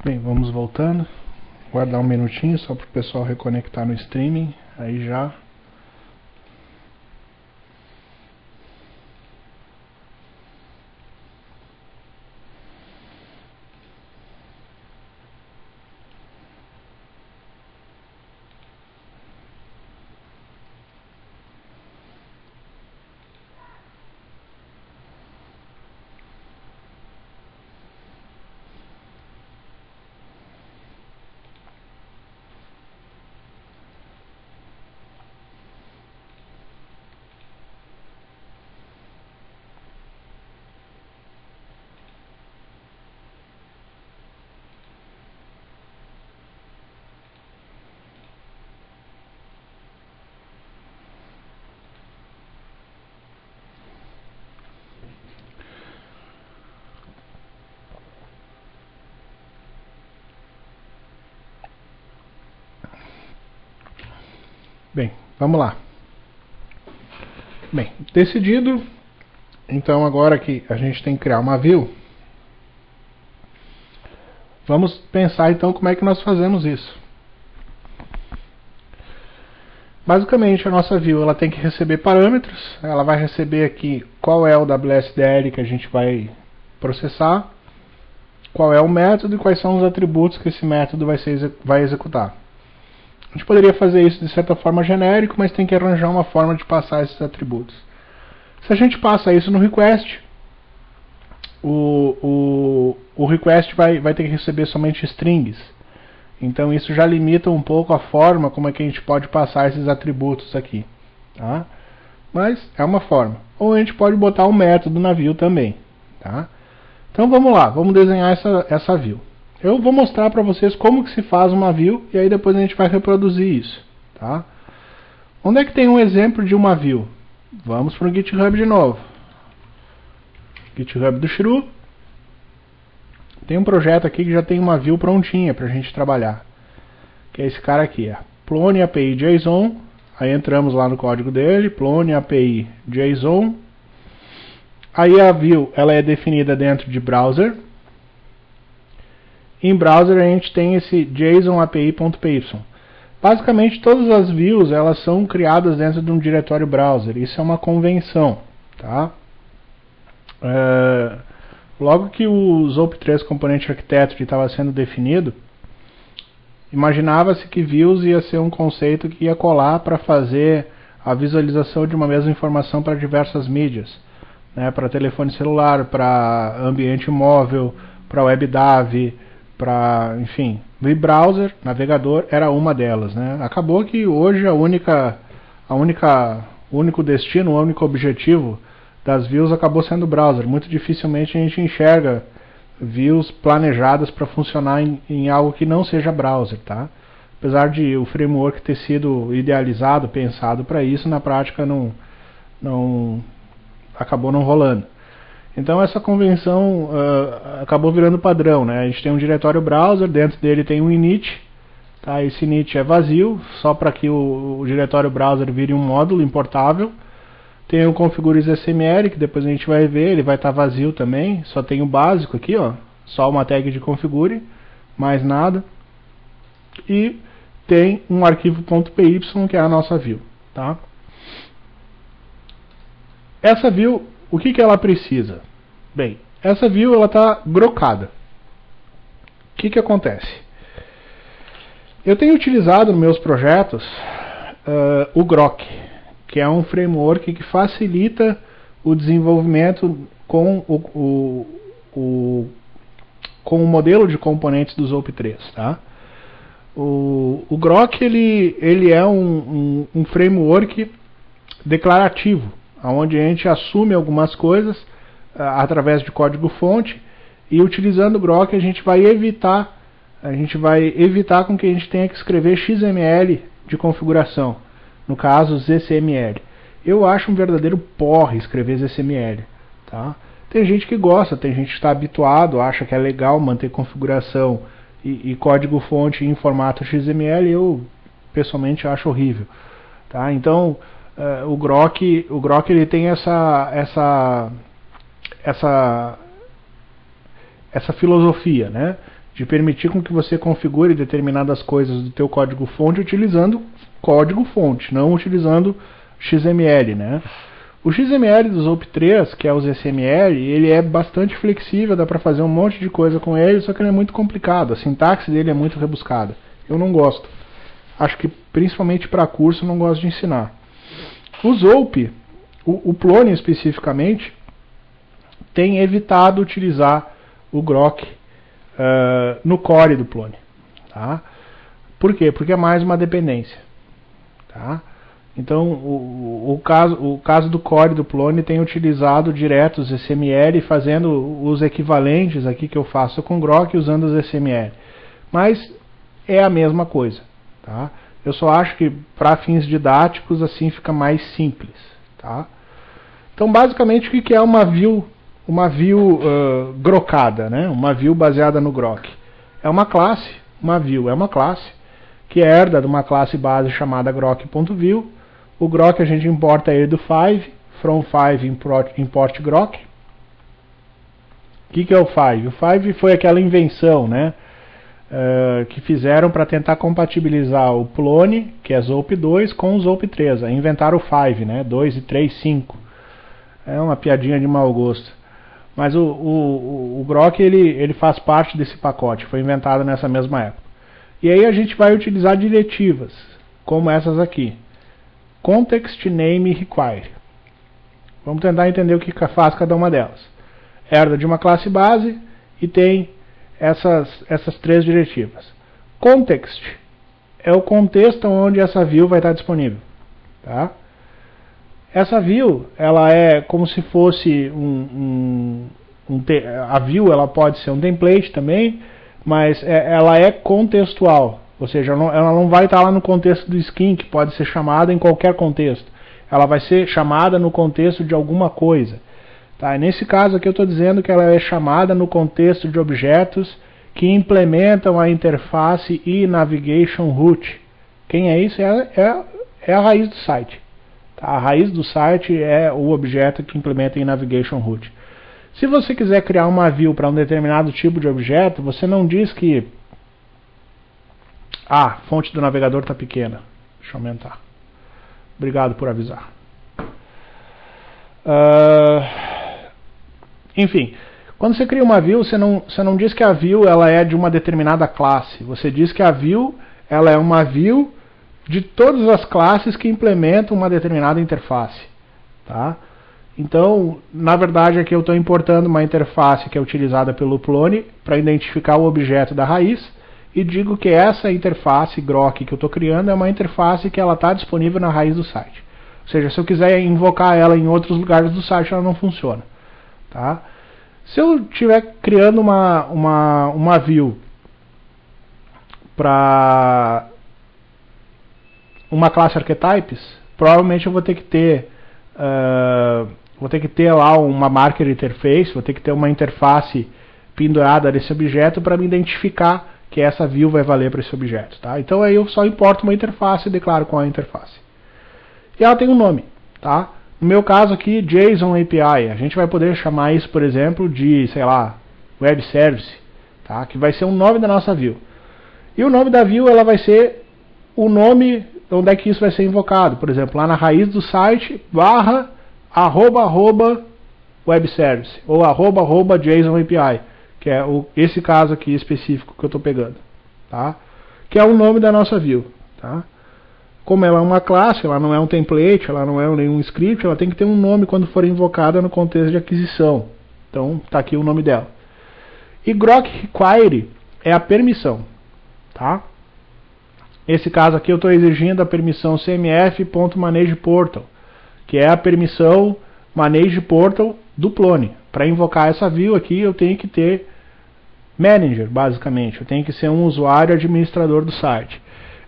Bem, vamos voltando. Guardar um minutinho só para o pessoal reconectar no streaming. Aí já. Bem, vamos lá. Bem, decidido. Então agora que a gente tem que criar uma view, vamos pensar então como é que nós fazemos isso. Basicamente a nossa view ela tem que receber parâmetros, ela vai receber aqui qual é o WSDL que a gente vai processar, qual é o método e quais são os atributos que esse método vai executar. A gente poderia fazer isso de certa forma genérico, mas tem que arranjar uma forma de passar esses atributos. Se a gente passa isso no request, o request vai ter que receber somente strings. Então isso já limita um pouco a forma como é que a gente pode passar esses atributos aqui. Tá? Mas é uma forma. Ou a gente pode botar um método na view também. Tá? Então vamos lá, vamos desenhar essa view. Eu vou mostrar para vocês como que se faz uma view e aí depois a gente vai reproduzir isso. Tá? Onde é que tem um exemplo de uma view? Vamos para o GitHub de novo. GitHub do Shrew. Tem um projeto aqui que já tem uma view prontinha para a gente trabalhar. Que é esse cara aqui. Plone API JSON. Aí entramos lá no código dele. Plone API JSON. Aí a view ela é definida dentro de browser. Em browser a gente tem esse JSON API.py. Basicamente todas as views elas são criadas dentro de um diretório browser. Isso é uma convenção. Tá? Logo que o ZOP3 Component Architecture estava sendo definido, imaginava-se que views ia ser um conceito que ia colar para fazer a visualização de uma mesma informação para diversas mídias, né, para telefone celular, para ambiente móvel, para WebDAV, para, enfim, web browser, navegador era uma delas, né. Acabou que hoje o único destino, o único objetivo das views acabou sendo o browser. Muito dificilmente a gente enxerga views planejadas para funcionar em algo que não seja browser, tá? Apesar de o framework ter sido idealizado, pensado para isso, na prática acabou não rolando. Então essa convenção acabou virando padrão, né? A gente tem um diretório browser, dentro dele tem um init, tá? Esse init é vazio, só para que o diretório browser vire um módulo importável. Tem o configure XML, que depois a gente vai ver, ele vai estar vazio também, só tem o básico aqui, ó, só uma tag de configure, mais nada. E tem um arquivo .py, que é a nossa view. Tá? Essa view, o que ela precisa? Bem, essa view ela está grokada. O que acontece? Eu tenho utilizado nos meus projetos o Grok, que é um framework que facilita o desenvolvimento com o modelo de componentes do ZOP3. Tá? O Grok ele é um framework declarativo, onde a gente assume algumas coisas através de código-fonte, e utilizando o Grok a gente vai evitar com que a gente tenha que escrever XML de configuração. No caso, ZCML. Eu acho um verdadeiro porre escrever ZCML. Tá? Tem gente que gosta, tem gente que está habituado, acha que é legal manter configuração e código-fonte em formato XML. Eu, pessoalmente, acho horrível. Tá? Então, o Grok ele tem essa filosofia, né? de permitir com que você configure determinadas coisas do teu código-fonte utilizando código-fonte, não utilizando XML, né? O XML do Zope 3, que é o ZSML, ele é bastante flexível, dá para fazer um monte de coisa com ele, só que ele é muito complicado, a sintaxe dele é muito rebuscada. Eu não gosto. Acho que principalmente para curso eu não gosto de ensinar. O Zope, o Plone especificamente, tem evitado utilizar o Grok no core do Plone. Tá? Por quê? Porque é mais uma dependência. Tá? Então, o caso do core do Plone tem utilizado direto os XML, fazendo os equivalentes aqui que eu faço com o Grok usando os XML. Mas é a mesma coisa. Tá? Eu só acho que para fins didáticos assim fica mais simples. Tá? Então, basicamente, o que é uma view grokada, né? Uma view baseada no Grok? É uma classe, uma view é uma classe que herda de uma classe base chamada grok.view. O Grok a gente importa ele do Five, from Five import Grok. O que é o Five? O Five foi aquela invenção, né, que fizeram para tentar compatibilizar o Plone, que é Zope 2, com o Zope 3. Inventaram o Five, né, 2 e 3, 5. É uma piadinha de mau gosto. Mas o Grok ele faz parte desse pacote, foi inventado nessa mesma época. E aí a gente vai utilizar diretivas, como essas aqui. Context Name Require. Vamos tentar entender o que faz cada uma delas. Herda de uma classe base e tem essas três diretivas. Context é o contexto onde essa view vai estar disponível. Tá? Essa view, ela é como se fosse a view ela pode ser um template também, mas ela é contextual. Ou seja, ela não vai estar lá no contexto do skin, que pode ser chamada em qualquer contexto. Ela vai ser chamada no contexto de alguma coisa. Tá? E nesse caso aqui eu estou dizendo que ela é chamada no contexto de objetos que implementam a interface e navigation route. Quem é isso? É a raiz do site. Tá? A raiz do site é o objeto que implementa em navigation route. Se você quiser criar uma view para um determinado tipo de objeto, você não diz que a fonte do navegador está pequena. Deixa eu aumentar. Obrigado por avisar. Enfim, quando você cria uma view, você não diz que a view ela é de uma determinada classe. Você diz que a view ela é uma view de todas as classes que implementam uma determinada interface. Tá? Então, na verdade, aqui eu estou importando uma interface que é utilizada pelo Plone para identificar o objeto da raiz. E digo que essa interface Grok que eu estou criando é uma interface que ela está disponível na raiz do site. Ou seja, se eu quiser invocar ela em outros lugares do site, ela não funciona. Tá? Se eu estiver criando uma view para uma classe archetypes, provavelmente eu vou ter que ter lá uma marker interface, vou ter que ter uma interface pendurada desse objeto para me identificar que essa view vai valer para esse objeto. Tá? Então aí eu só importo uma interface e declaro qual é a interface. E ela tem um nome. Tá? No meu caso aqui, JSON API. A gente vai poder chamar isso, por exemplo, de, sei lá, Web Service. Tá? Que vai ser o nome da nossa view. E o nome da view ela vai ser o nome onde é que isso vai ser invocado. Por exemplo, lá na raiz do site, / Web Service. Ou / JSON API. Que é esse caso aqui específico que eu estou pegando, tá? Que é o nome da nossa view. Tá? Como ela é uma classe, ela não é um template, ela não é nenhum script, ela tem que ter um nome quando for invocada no contexto de aquisição. Então está aqui o nome dela. E Grok Require é a permissão. Tá? Esse caso aqui eu estou exigindo a permissão cmf.managePortal, que é a permissão ManagePortal do Plone. Para invocar essa view aqui eu tenho que ter manager, basicamente. Eu tenho que ser um usuário administrador do site.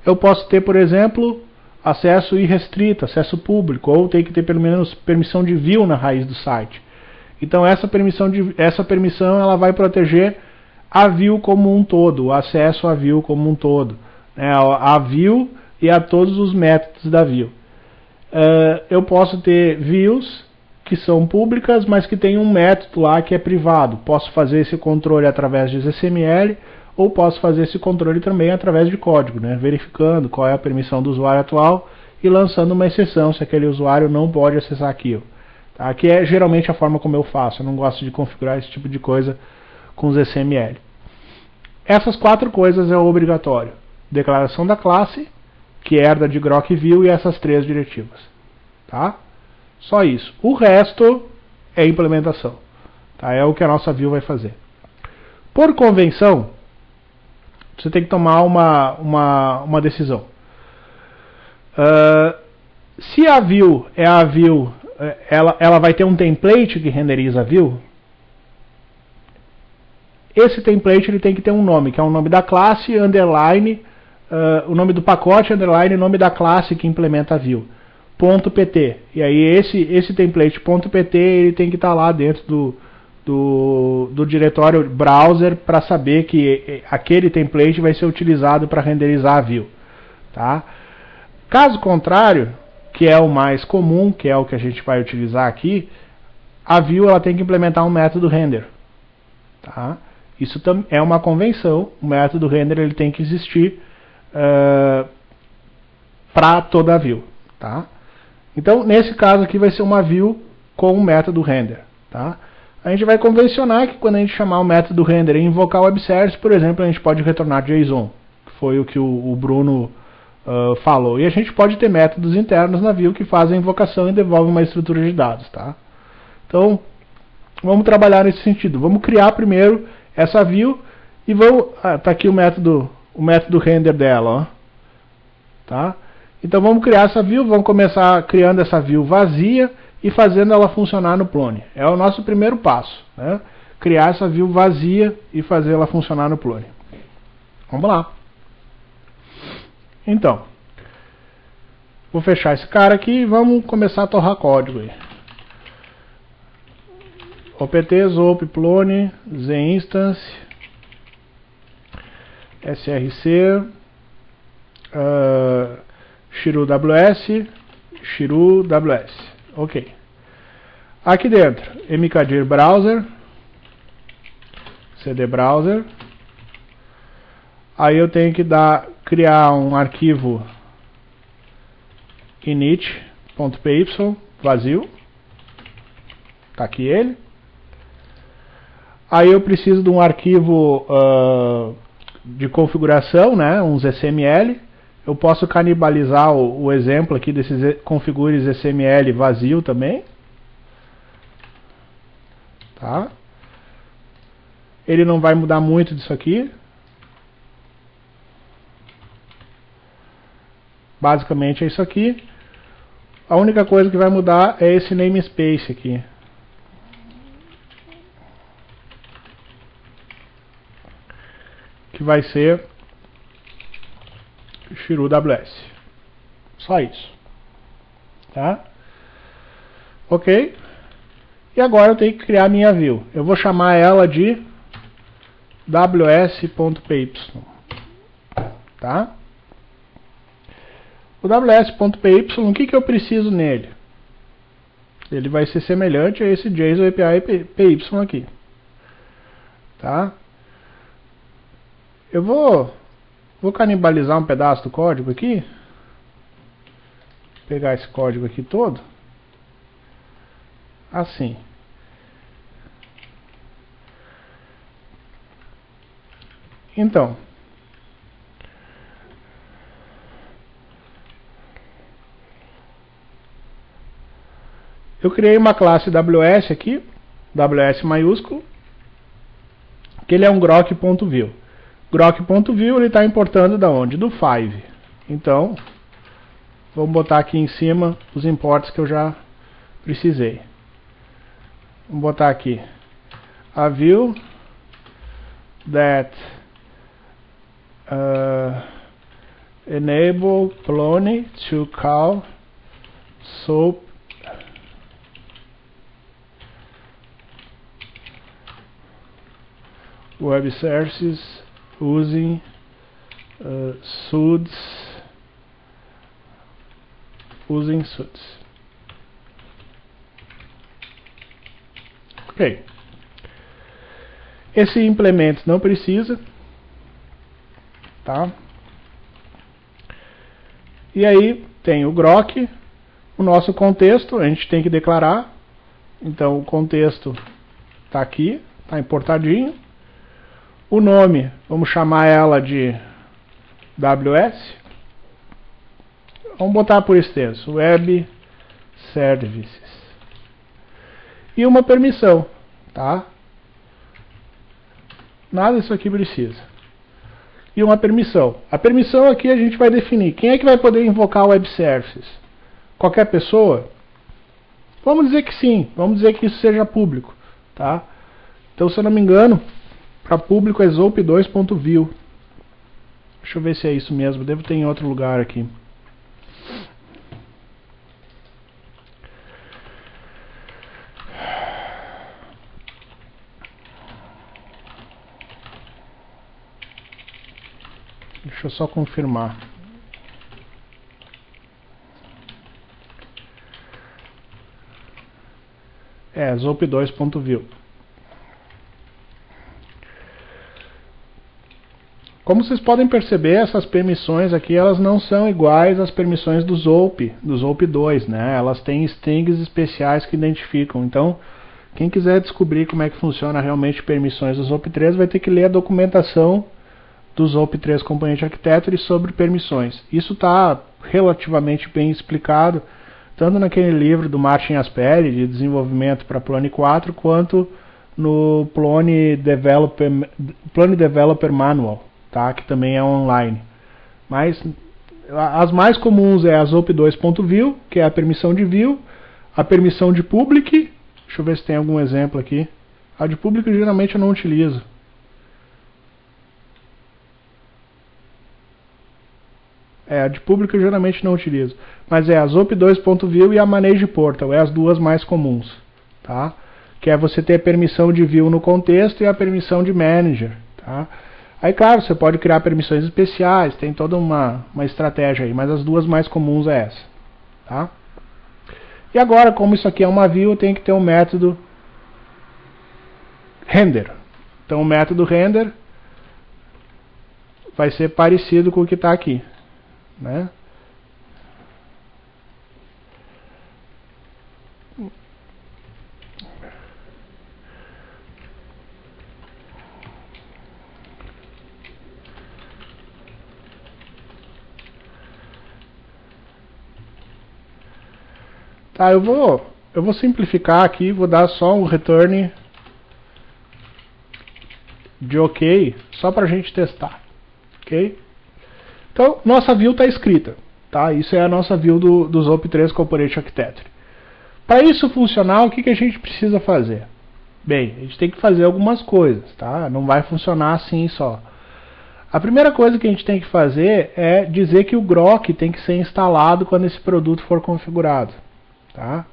Eu posso ter, por exemplo, acesso irrestrito, acesso público, ou tenho que ter pelo menos permissão de view na raiz do site. Então essa permissão ela vai proteger a view como um todo, o acesso à view como um todo, né, a view e a todos os métodos da view. Eu posso ter views que são públicas, mas que tem um método lá que é privado. Posso fazer esse controle através de XML ou posso fazer esse controle também através de código, né? Verificando qual é a permissão do usuário atual e lançando uma exceção se aquele usuário não pode acessar aquilo. Tá? Que é geralmente a forma como eu faço, eu não gosto de configurar esse tipo de coisa com os XML. Essas 4 coisas é obrigatório. Declaração da classe, que herda de Grok View, e essas 3 diretivas. Tá? Só isso. O resto é implementação. Tá? É o que a nossa view vai fazer. Por convenção, você tem que tomar uma decisão. Se a view é a view, ela vai ter um template que renderiza a view. Esse template ele tem que ter um nome, que é o nome da classe, underline, o nome do pacote, underline, nome da classe que implementa a view. .pt. E aí esse template .pt ele tem que estar lá dentro do diretório browser para saber que aquele template vai ser utilizado para renderizar a view. Tá? Caso contrário, que é o mais comum, que é o que a gente vai utilizar aqui, a view ela tem que implementar um método render. Tá? Isso é uma convenção, o método render ele tem que existir para toda a view. Tá? Então, nesse caso aqui vai ser uma view com o método render. Tá? A gente vai convencionar que quando a gente chamar o método render e invocar o web service, por exemplo, a gente pode retornar JSON, que foi o que o Bruno falou. E a gente pode ter métodos internos na view que fazem a invocação e devolvem uma estrutura de dados. Tá? Então, vamos trabalhar nesse sentido. Vamos criar primeiro essa view e vamos... tá aqui o método render dela. Ó. Tá? Então vamos criar essa view, vamos começar criando essa view vazia e fazendo ela funcionar no Plone. É o nosso primeiro passo. Né? Criar essa view vazia e fazer ela funcionar no Plone. Vamos lá. Então, vou fechar esse cara aqui e vamos começar a torrar código aí. opt zope plone zinstance src shiru ws. Ok. Aqui dentro, mkdir browser, cd browser. Aí eu tenho que criar um arquivo init.py vazio. Tá aqui ele. Aí eu preciso de um arquivo de configuração, né, uns XML. Eu posso canibalizar o exemplo aqui desses configures XML vazio também. Tá? Ele não vai mudar muito disso aqui. Basicamente é isso aqui. A única coisa que vai mudar é esse namespace aqui. Que vai ser shiru ws. Só isso. Tá? Ok? E agora eu tenho que criar a minha view. Eu vou chamar ela de ws.py. Tá? O ws.py, o que eu preciso nele? Ele vai ser semelhante a esse JSON API py aqui. Tá? Eu vou canibalizar um pedaço do código aqui. Pegar esse código aqui todo. Assim. Então. Eu criei uma classe ws aqui. ws maiúsculo. Que ele é um grok.view. Grok.view ele está importando da onde? Do 5. Então, vamos botar aqui em cima os imports que eu já precisei. Vamos botar aqui a view that enable Plone to call soap web services using suds using suds. Ok. Esse implemento não precisa, tá? E aí tem o grok, o nosso contexto, a gente tem que declarar. Então o contexto está aqui, está importadinho. O nome, vamos chamar ela de WS. Vamos botar por extenso, Web Services. E uma permissão, tá? Nada disso aqui precisa. E uma permissão. A permissão aqui a gente vai definir. Quem é que vai poder invocar o Web Services? Qualquer pessoa? Vamos dizer que sim. Vamos dizer que isso seja público, tá? Então, se eu não me engano, para público é zope2.view. Deixa eu ver se é isso mesmo. Devo ter em outro lugar aqui. Deixa eu só confirmar. É, zope2.view. Como vocês podem perceber, essas permissões aqui, elas não são iguais às permissões do Zope 2, né? Elas têm strings especiais que identificam. Então, quem quiser descobrir como é que funciona realmente permissões do Zope 3, vai ter que ler a documentação do Zope 3 Component Architecture sobre permissões. Isso está relativamente bem explicado, tanto naquele livro do Martin Asperi, de desenvolvimento para Plone 4, quanto no Plone Developer Manual, tá? Que também é online. Mas as mais comuns é a zope2.view, que é a permissão de view, a permissão de public. Deixa eu ver se tem algum exemplo aqui. A de public geralmente eu não utilizo. A de público eu geralmente não utilizo. Mas é a zope2.view e a manage portal, é as duas mais comuns, tá? Que é você ter a permissão de view no contexto e a permissão de manager, tá? Aí, claro, você pode criar permissões especiais, tem toda uma estratégia aí, mas as duas mais comuns é essa, tá? E agora, como isso aqui é uma view, tem que ter um método render. Então, o método render vai ser parecido com o que está aqui, né? Tá, eu vou simplificar aqui, vou dar só um return de OK, só para a gente testar, ok? Então, nossa view está escrita, tá? Isso é a nossa view do Zope 3 Component Architecture. Para isso funcionar, o que a gente precisa fazer? Bem, a gente tem que fazer algumas coisas, tá? Não vai funcionar assim só. A primeira coisa que a gente tem que fazer é dizer que o grok tem que ser instalado quando esse produto for configurado, tá?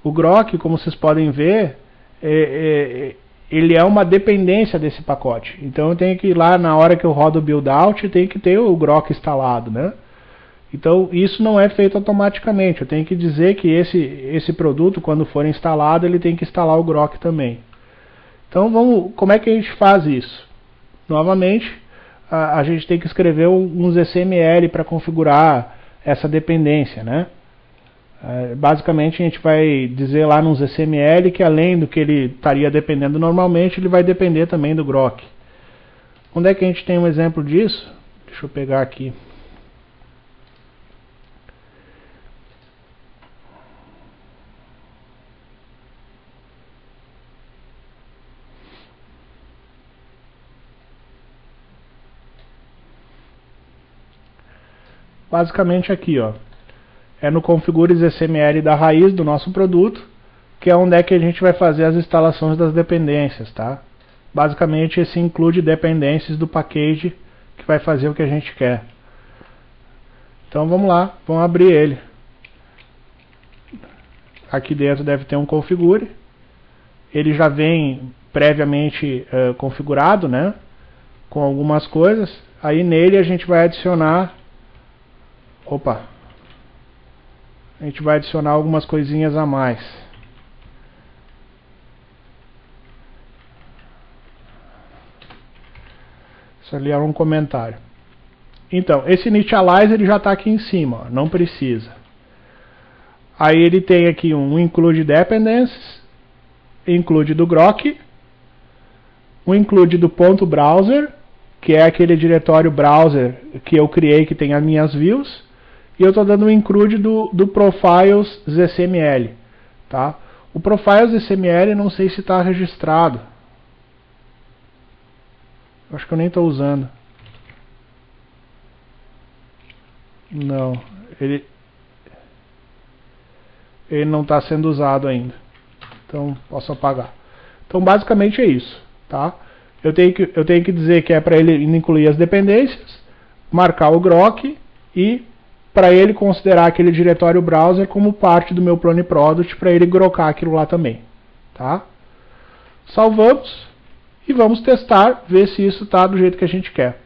O grok, como vocês podem ver, ele é uma dependência desse pacote. Então eu tenho que ir lá na hora que eu rodo o build out, tem que ter o grok instalado, né? Então isso não é feito automaticamente. Eu tenho que dizer que esse produto, quando for instalado, ele tem que instalar o grok também. Então como é que a gente faz isso? Novamente, a gente tem que escrever uns XML para configurar essa dependência, né? Basicamente a gente vai dizer lá nos XML que além do que ele estaria dependendo normalmente, ele vai depender também do grok. Onde é que a gente tem um exemplo disso? Deixa eu pegar aqui. Basicamente aqui, ó. É no configures XML da raiz do nosso produto, que é onde é que a gente vai fazer as instalações das dependências, tá? Basicamente esse include dependências do package que vai fazer o que a gente quer. Então vamos lá, vamos abrir ele. Aqui dentro deve ter um configure. Ele já vem previamente configurado, né? Com algumas coisas. Aí nele a gente vai adicionar... Opa! A gente vai adicionar algumas coisinhas a mais. Isso ali é um comentário. Então, esse initialize ele já está aqui em cima, ó, não precisa. Aí ele tem aqui um include dependencies, include do grok, um include do ponto .browser, que é aquele diretório browser que eu criei que tem as minhas views, e eu estou dando um include do profiles ZCML, tá? O profiles ZCML não sei se está registrado. Acho que eu nem estou usando. Não, ele não está sendo usado ainda. Então posso apagar. Então basicamente é isso, tá? Eu tenho que dizer que é para ele incluir as dependências, marcar o grok e para ele considerar aquele diretório browser como parte do meu plone product para ele grocar aquilo lá também, tá? Salvamos e vamos testar, ver se isso está do jeito que a gente quer.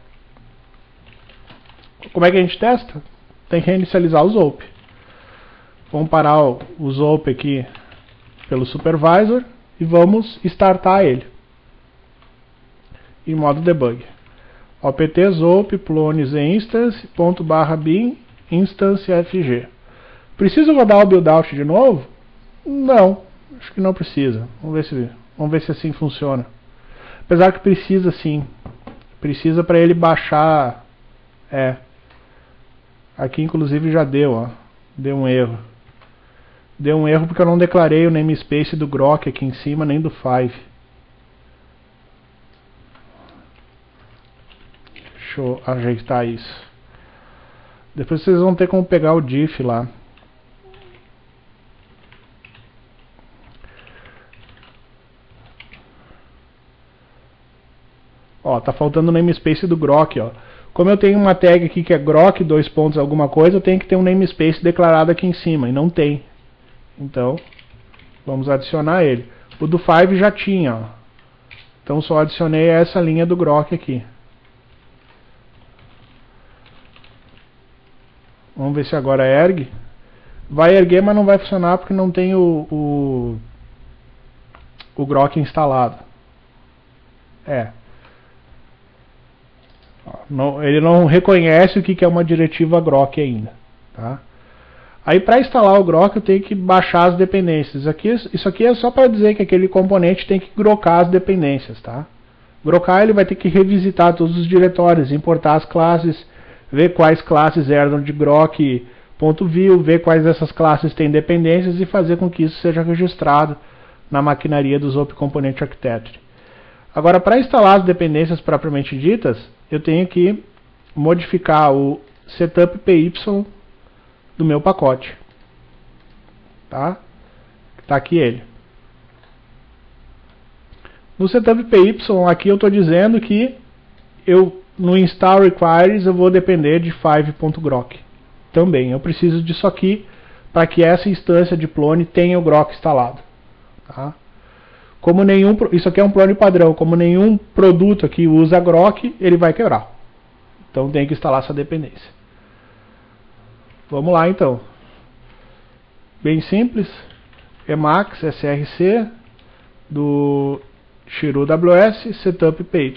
Como é que a gente testa? Tem que reinicializar o Zope. Vamos parar o Zope aqui pelo supervisor e vamos startar ele em modo debug. opt zope plones instance.bin instance fg. Preciso rodar o buildout de novo? Não, acho que não precisa. Vamos ver se assim funciona. Apesar que precisa sim. Precisa para ele baixar. Aqui inclusive já deu, ó. Deu um erro. Deu um erro porque eu não declarei o namespace do grok aqui em cima, nem do 5. Deixa eu ajeitar isso. Depois vocês vão ter como pegar o diff lá. Ó, tá faltando o namespace do grok, ó. Como eu tenho uma tag aqui que é grok, dois pontos, alguma coisa, eu tenho que ter um namespace declarado aqui em cima, e não tem. Então, vamos adicionar ele. O do 5 já tinha, ó. Então só adicionei essa linha do grok aqui. Vamos ver se agora ergue. Vai erguer, mas não vai funcionar porque não tem o grok instalado. Ele não reconhece o que é uma diretiva grok ainda. Tá? Aí para instalar o grok eu tenho que baixar as dependências. Isso aqui é só para dizer que aquele componente tem que grocar as dependências. Tá? Grocar ele vai ter que revisitar todos os diretórios, importar as classes, ver quais classes herdam de grok.view, ver quais dessas classes têm dependências e fazer com que isso seja registrado na maquinaria do Zope Component Architecture. Agora, para instalar as dependências propriamente ditas, eu tenho que modificar o setup py do meu pacote. Tá? Tá aqui ele. No setup py, aqui eu estou dizendo que no install requires eu vou depender de 5.grok. Também, eu preciso disso aqui para que essa instância de clone tenha o grok instalado. Tá? Como isso aqui é um clone padrão, como nenhum produto aqui usa grok, ele vai quebrar. Então tem que instalar essa dependência. Vamos lá então. Bem simples. Emacs src do Shiro WS setup py.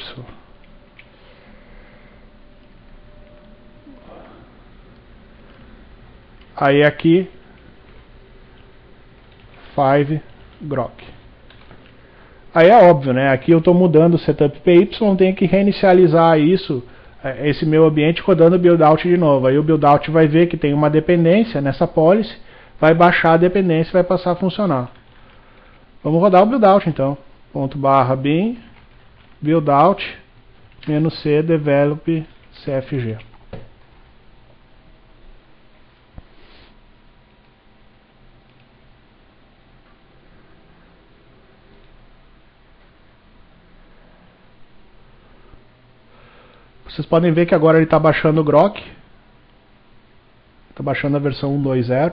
Aí aqui 5 grok. Aí é óbvio, né? Aqui eu estou mudando o setup py, tenho que reinicializar isso, esse meu ambiente rodando o buildout de novo. Aí o buildout vai ver que tem uma dependência nessa policy, vai baixar a dependência e vai passar a funcionar. Vamos rodar o buildout então. ./bin buildout -c develop cfg. Vocês podem ver que agora ele está baixando o grok. Está baixando a versão 1.2.0.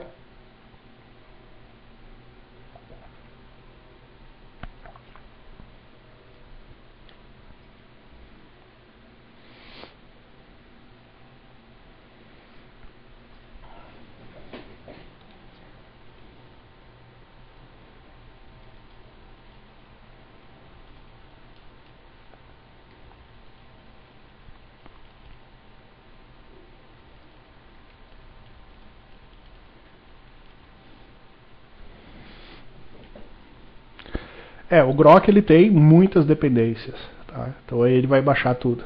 O Grok ele tem muitas dependências, tá? Então aí ele vai baixar tudo.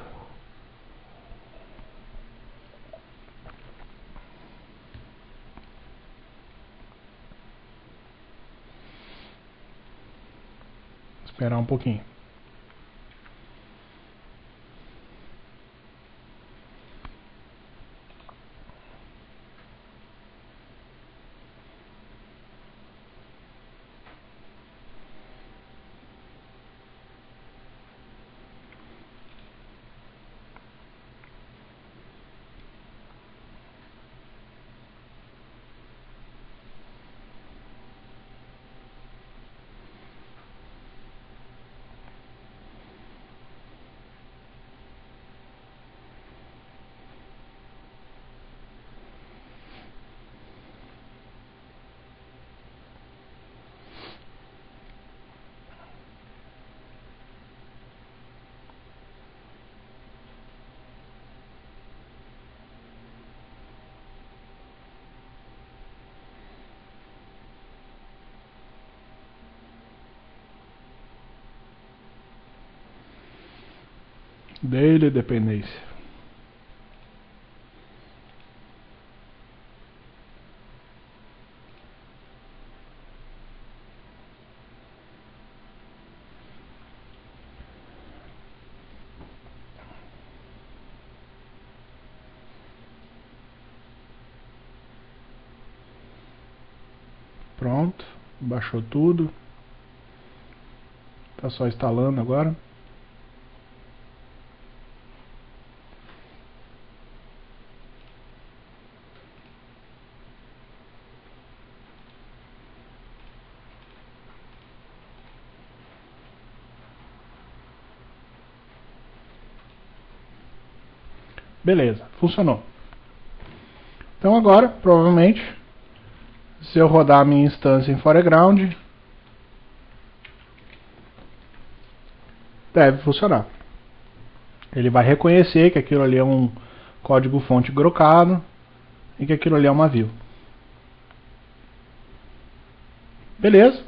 Esperar um pouquinho. Daily dependência. Pronto, baixou tudo. Tá só instalando agora. Beleza, funcionou. Então agora, provavelmente, se eu rodar a minha instância em foreground, deve funcionar. Ele vai reconhecer que aquilo ali é um código-fonte grokado e que aquilo ali é uma view. Beleza,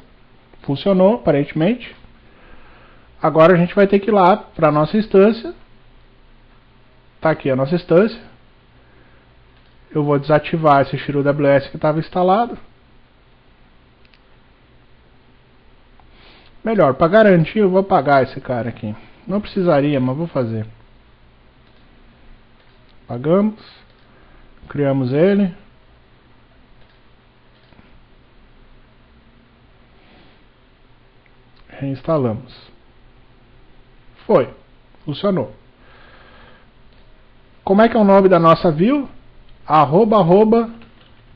funcionou aparentemente. Agora a gente vai ter que ir lá para a nossa instância. Está aqui a nossa instância. Eu vou desativar esse ShiruWS que estava instalado. Melhor, para garantir eu vou apagar esse cara aqui. Não precisaria, mas vou fazer. Apagamos. Criamos ele. Reinstalamos. Foi. Funcionou. Como é que é o nome da nossa view?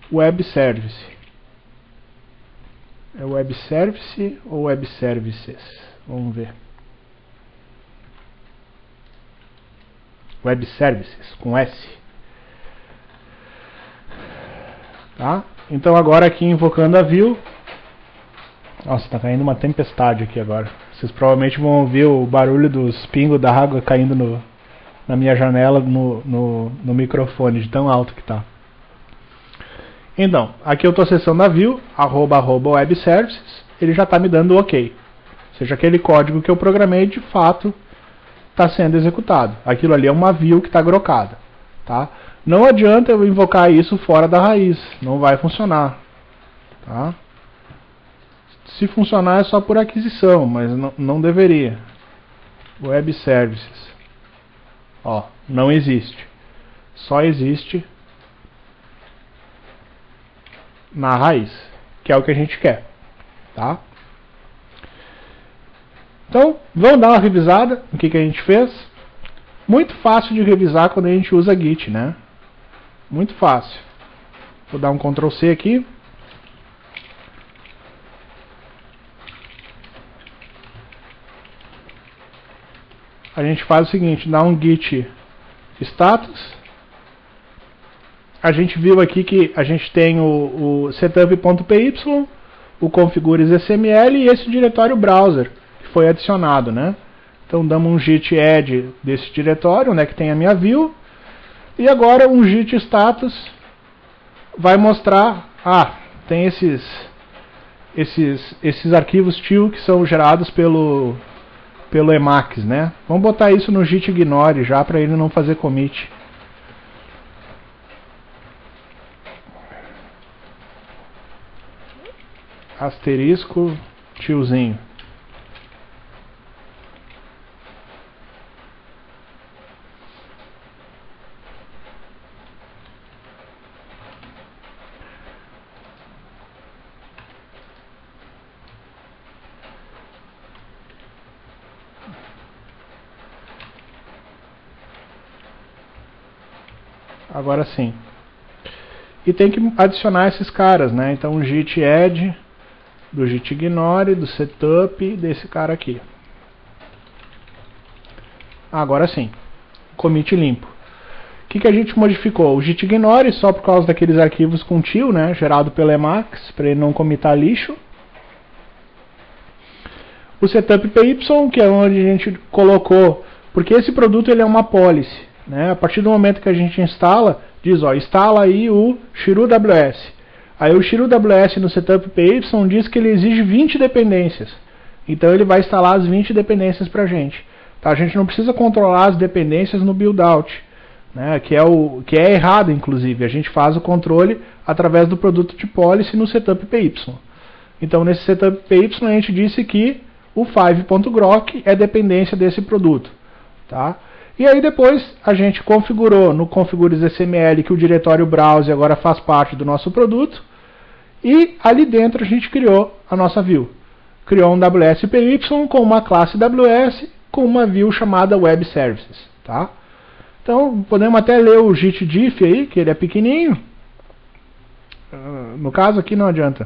@webservice. É web service ou web services? Vamos ver. Web services com S. Tá? Então agora aqui invocando a view. Nossa, tá caindo uma tempestade aqui agora. Vocês provavelmente vão ouvir o barulho dos pingos da água caindo na minha janela no microfone, de tão alto que tá. Então, aqui eu estou acessando a view, @webservices, ele já está me dando OK. Ou seja, aquele código que eu programei, de fato, está sendo executado. Aquilo ali é uma view que está grokada. Tá? Não adianta eu invocar isso fora da raiz, não vai funcionar. Tá? Se funcionar é só por aquisição, mas não deveria. Web Services. Ó, não existe. Só existe na raiz, que é o que a gente quer, tá? Então, vamos dar uma revisada no que a gente fez. Muito fácil de revisar quando a gente usa Git, né? Muito fácil. Vou dar um Ctrl C aqui. A gente faz o seguinte, dá um git status. A gente viu aqui que a gente tem o setup.py, o configures.sml e esse diretório browser que foi adicionado, né? Então damos um git add desse diretório, né, que tem a minha view, e agora um git status vai mostrar, tem esses arquivos TIL que são gerados pelo Emacs, né? Vamos botar isso no git ignore já para ele não fazer commit. Asterisco tiozinho. Agora sim. E tem que adicionar esses caras, né? Então o git add, do git ignore, do setup, desse cara aqui. Agora sim. Commit limpo. O que a gente modificou? O git ignore só por causa daqueles arquivos com til, né? Gerado pelo Emacs, para ele não commitar lixo. O setup py, que é onde a gente colocou, porque esse produto ele é uma policy. Né? A partir do momento que a gente instala, diz, ó, instala aí o XiruWS. Aí o XiruWS no setup py diz que ele exige 20 dependências. Então ele vai instalar as 20 dependências para a gente. Tá? A gente não precisa controlar as dependências no build-out, né? que é errado, inclusive. A gente faz o controle através do produto de policy no setup py. Então nesse setup py a gente disse que o 5.grok é dependência desse produto. Tá? E aí depois a gente configurou no configures.sml que o diretório browse agora faz parte do nosso produto. E ali dentro a gente criou a nossa view. Criou um WSPY com uma classe WS com uma view chamada Web Services. Tá? Então podemos até ler o git diff aí, que ele é pequenininho. No caso aqui não adianta.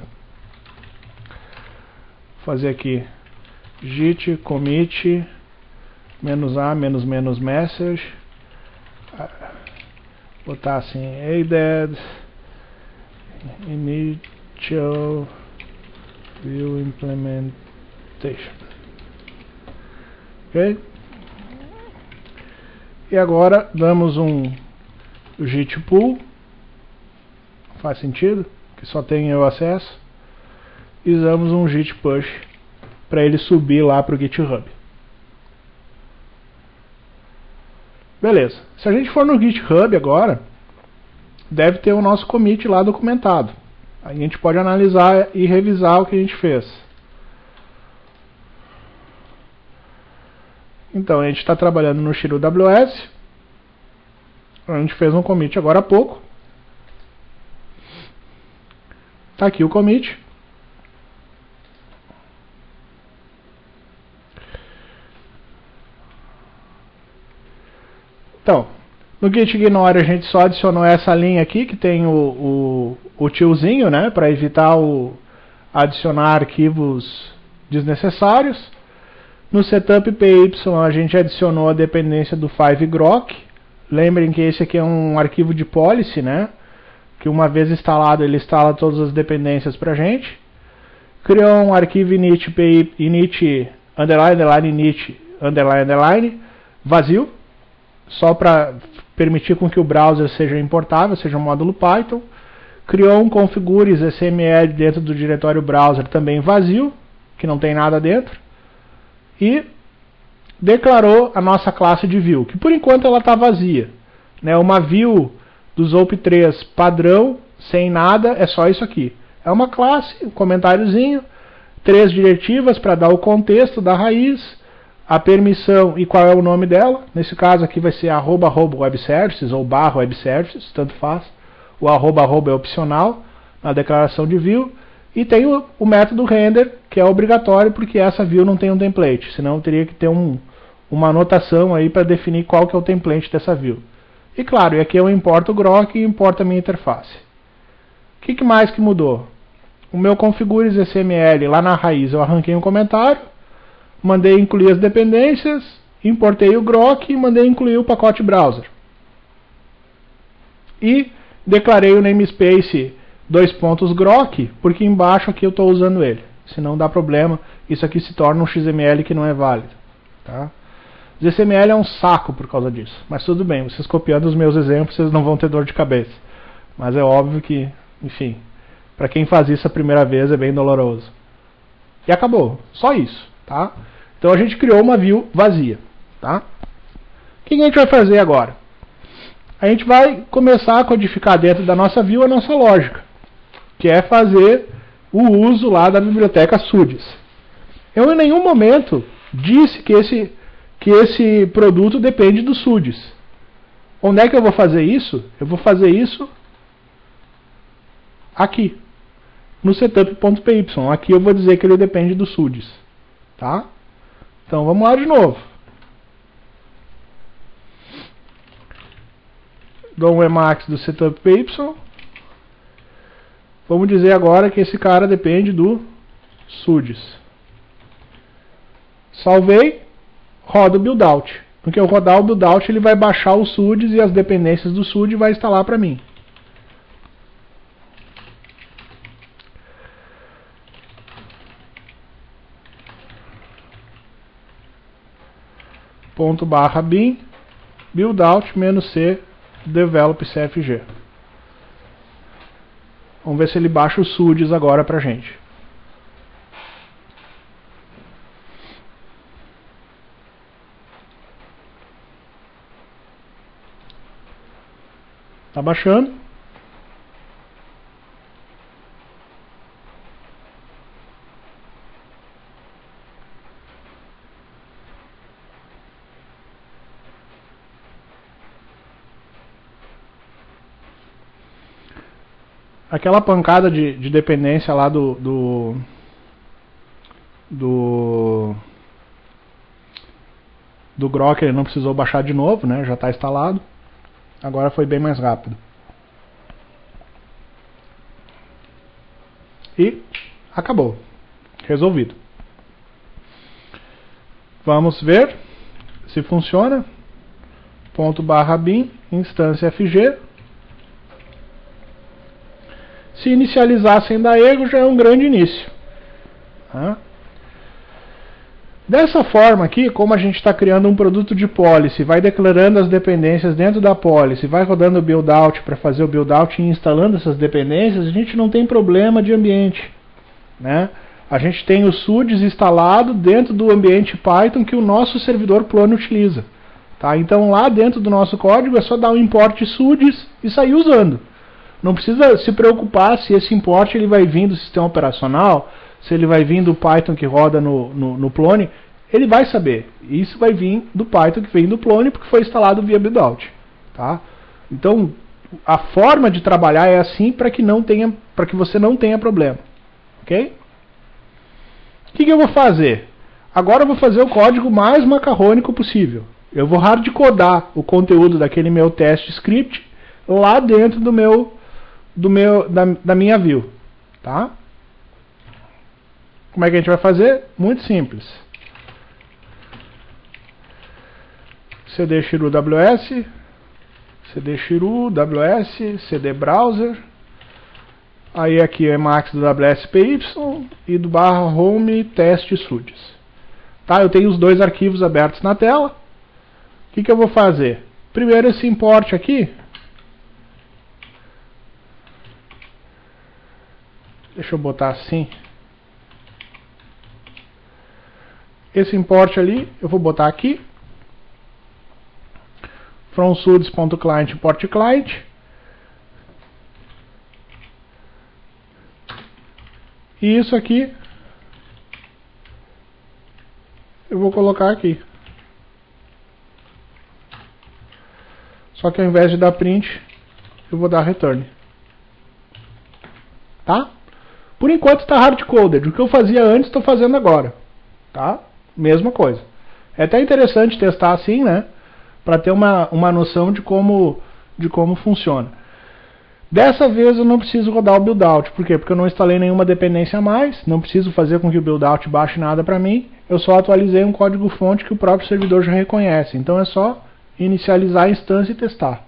Vou fazer aqui git commit -a -message, botar assim added initial view implementation. Ok? E agora damos um git pull, faz sentido, que só tem eu acesso, e damos um git push para ele subir lá para o GitHub. Beleza. Se a gente for no GitHub agora, deve ter o nosso commit lá documentado. Aí a gente pode analisar e revisar o que a gente fez. Então a gente está trabalhando no XiruWS. A gente fez um commit agora há pouco. Está aqui o commit. Então, no git ignore a gente só adicionou essa linha aqui que tem o tiozinho, né, para evitar adicionar arquivos desnecessários. No setup py a gente adicionou a dependência do 5grok. Lembrem que esse aqui é um arquivo de policy, né, que uma vez instalado ele instala todas as dependências para a gente. Criou um arquivo init vazio, só para permitir com que o browser seja importável, seja um módulo Python. Criou um configures.sml dentro do diretório browser também vazio, que não tem nada dentro. E declarou a nossa classe de view, que por enquanto ela está vazia. Né? Uma view do ZOP3 padrão, sem nada, é só isso aqui. É uma classe, um comentáriozinho, 3 diretivas para dar o contexto da raiz, a permissão e qual é o nome dela. Nesse caso aqui vai ser @webservices ou /webservices, tanto faz. O @@ é opcional na declaração de view. E tem o método render, que é obrigatório porque essa view não tem um template. Senão teria que ter uma anotação aí para definir qual que é o template dessa view. E claro, aqui eu importo o grok e importo a minha interface. O que mais que mudou? O meu configures.sml, lá na raiz eu arranquei um comentário, mandei incluir as dependências, importei o grok e mandei incluir o pacote browser. E declarei o namespace :grok, porque embaixo aqui eu estou usando ele. Senão dá problema, isso aqui se torna um XML que não é válido. Tá? O XML é um saco por causa disso. Mas tudo bem, vocês copiando os meus exemplos, vocês não vão ter dor de cabeça. Mas é óbvio que, enfim, para quem faz isso a primeira vez é bem doloroso. E acabou. Só isso. Tá? Então a gente criou uma view vazia. Tá? O que a gente vai fazer agora? A gente vai começar a codificar dentro da nossa view a nossa lógica, que é fazer o uso lá da biblioteca SUDES. Eu em nenhum momento disse que esse produto depende do SUDES. Onde é que eu vou fazer isso? Eu vou fazer isso aqui, no setup.py. Aqui eu vou dizer que ele depende do SUDES. Tá? Então vamos lá de novo. Dou um Emacs do setup.py. Vamos dizer agora que esse cara depende do SUDES. Salvei, roda o buildout. Porque eu rodar o buildout, ele vai baixar o SUDES e as dependências do SUD e vai instalar para mim. .bin buildout -c develop cfg. Vamos ver se ele baixa o SUDES agora pra gente. Tá baixando. Aquela pancada de dependência lá do Grok, ele não precisou baixar de novo, né? Já está instalado. Agora foi bem mais rápido. E acabou. Resolvido. Vamos ver se funciona. .bin instância fg. Se inicializar sem dar erro, já é um grande início. Tá? Dessa forma aqui, como a gente está criando um produto de policy, vai declarando as dependências dentro da policy, vai rodando o buildout para fazer o buildout e instalando essas dependências, a gente não tem problema de ambiente. Né? A gente tem o SUDES instalado dentro do ambiente Python que o nosso servidor Plone utiliza. Tá? Então lá dentro do nosso código é só dar um import SUDES e sair usando. Não precisa se preocupar se esse import ele vai vir do sistema operacional, se ele vai vir do Python que roda no Plone. Ele vai saber. Isso vai vir do Python que vem do Plone porque foi instalado via buildout. Tá? Então, a forma de trabalhar é assim para que você não tenha problema. Ok? O que eu vou fazer? Agora eu vou fazer o código mais macarrônico possível. Eu vou hardcodar o conteúdo daquele meu test script lá dentro da minha view. Tá? Como é que a gente vai fazer? Muito simples. cd chiru ws, cd chiru ws, cd browser. Aí aqui é Emacs do WSPY e do /home test SUDES. Tá? Eu tenho os dois arquivos abertos na tela. O que eu vou fazer? Primeiro esse import aqui. Deixa eu botar assim. Esse import ali, eu vou botar aqui. From sudes.client import client. E isso aqui eu vou colocar aqui. Só que ao invés de dar print, eu vou dar return. Tá? Por enquanto está hardcoded. O que eu fazia antes, estou fazendo agora. Tá? Mesma coisa. É até interessante testar assim, né? Para ter uma noção de como funciona. Dessa vez eu não preciso rodar o buildout. Por quê? Porque eu não instalei nenhuma dependência a mais. Não preciso fazer com que o buildout baixe nada para mim. Eu só atualizei um código-fonte que o próprio servidor já reconhece. Então é só inicializar a instância e testar.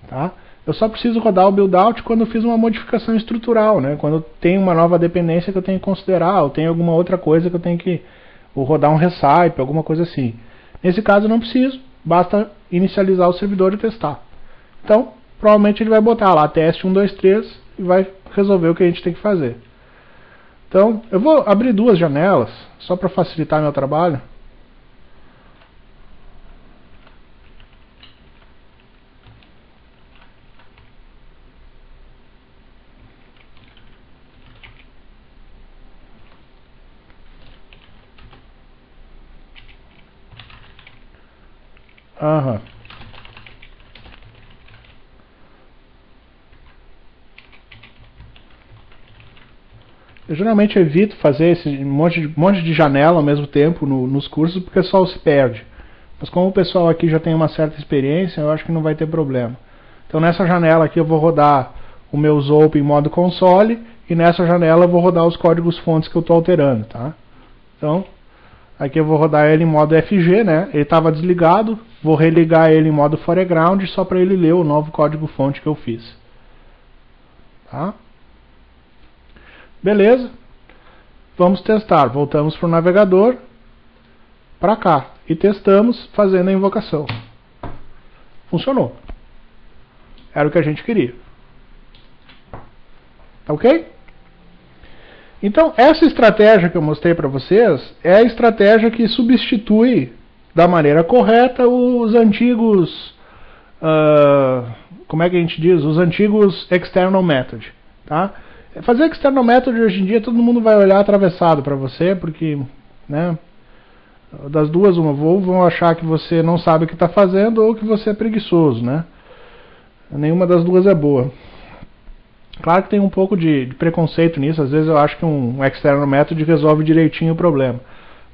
Tá? Eu só preciso rodar o buildout quando eu fiz uma modificação estrutural. Né? Quando tem uma nova dependência que eu tenho que considerar. Ou tem alguma outra coisa que eu tenho que... Ou rodar um recipe, alguma coisa assim. Nesse caso eu não preciso. Basta inicializar o servidor e testar. Então, provavelmente ele vai botar lá teste 1, 2, 3 e vai resolver o que a gente tem que fazer. Então, eu vou abrir duas janelas, só para facilitar meu trabalho. Aham. Eu geralmente evito fazer esse monte de janela ao mesmo tempo nos cursos, porque o pessoal se perde. Mas como o pessoal aqui já tem uma certa experiência, eu acho que não vai ter problema. Então nessa janela aqui eu vou rodar o meu Zope em modo console, e nessa janela eu vou rodar os códigos fontes que eu estou alterando. Tá? Então, aqui eu vou rodar ele em modo FG, né? Ele estava desligado, vou religar ele em modo foreground, só para ele ler o novo código fonte que eu fiz. Tá? Beleza, vamos testar. Voltamos para o navegador, para cá, e testamos fazendo a invocação. Funcionou. Era o que a gente queria. Tá ok? Então, essa estratégia que eu mostrei para vocês é a estratégia que substitui da maneira correta os antigos, como é que a gente diz? Os antigos external method. Tá? Fazer external method hoje em dia todo mundo vai olhar atravessado para você, porque, né, das duas uma, ou vão achar que você não sabe o que está fazendo ou que você é preguiçoso, né? Nenhuma das duas é boa. Claro que tem um pouco de preconceito nisso, às vezes eu acho que um external method resolve direitinho o problema.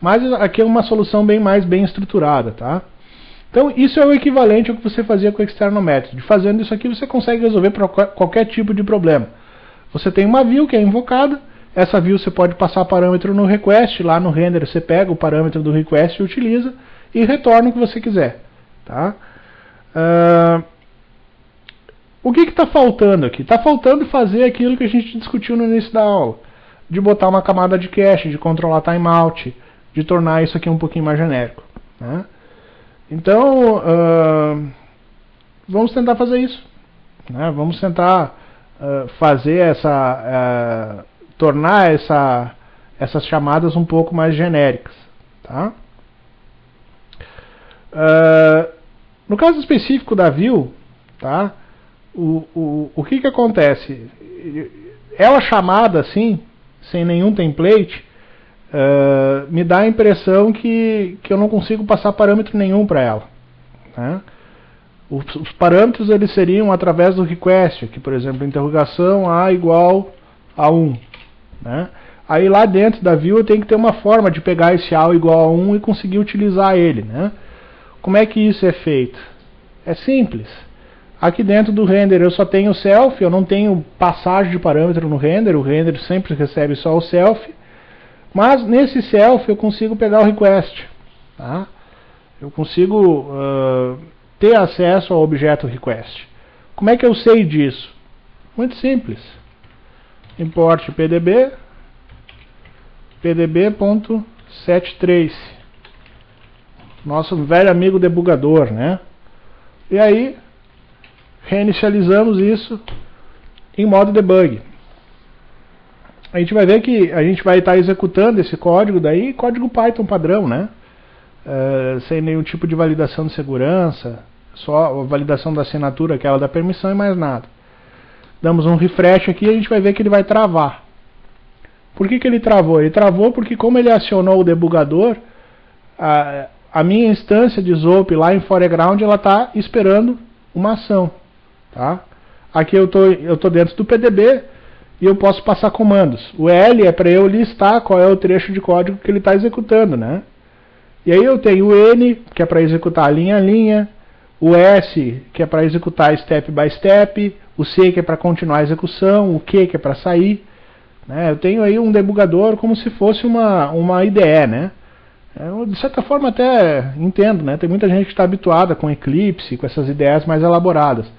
Mas aqui é uma solução bem estruturada, tá? Então isso é o equivalente ao que você fazia com o external method. Fazendo isso aqui você consegue resolver para qualquer tipo de problema. Você tem uma view que é invocada, essa view você pode passar parâmetro no request, lá no render você pega o parâmetro do request e utiliza, e retorna o que você quiser. Tá? O que está faltando aqui? Está faltando fazer aquilo que a gente discutiu no início da aula, de botar uma camada de cache, de controlar timeout, de tornar isso aqui um pouquinho mais genérico. Né? Então, vamos tentar fazer isso. Né? Vamos tentar fazer tornar essas chamadas um pouco mais genéricas. Tá? No caso específico da view, tá? O que acontece? Ela chamada assim, sem nenhum template, me dá a impressão que eu não consigo passar parâmetro nenhum para ela. Né? Os parâmetros eles seriam através do request, que por exemplo, interrogação A igual a 1. Né? Aí lá dentro da view eu tenho que ter uma forma de pegar esse A igual a 1 e conseguir utilizar ele. Né? Como é que isso é feito? É simples. Aqui dentro do render eu só tenho self, eu não tenho passagem de parâmetro no render, o render sempre recebe só o self. Mas nesse self eu consigo pegar o request. Tá? Eu consigo ter acesso ao objeto request. Como é que eu sei disso? Muito simples. Import pdb, pdb.setTrace. Nosso velho amigo debugador, né? E aí, reinicializamos isso em modo debug. A gente vai ver que a gente vai estar executando esse código daí, código Python padrão, né? Sem nenhum tipo de validação de segurança, só a validação da assinatura, aquela da permissão e mais nada. Damos um refresh aqui e a gente vai ver que ele vai travar. Por que ele travou? Ele travou porque como ele acionou o debugador, a minha instância de Zope lá em foreground, ela está esperando uma ação. Tá? Aqui eu tô dentro do PDB e eu posso passar comandos. O L é para eu listar qual é o trecho de código que ele está executando. Né? E aí eu tenho o N, que é para executar linha a linha, o S, que é para executar step by step, o C, que é para continuar a execução, o Q, que é para sair. Né? Eu tenho aí um debugador como se fosse uma IDE. Né? Eu, de certa forma até entendo, né? Tem muita gente que está habituada com Eclipse, com essas ideias mais elaboradas.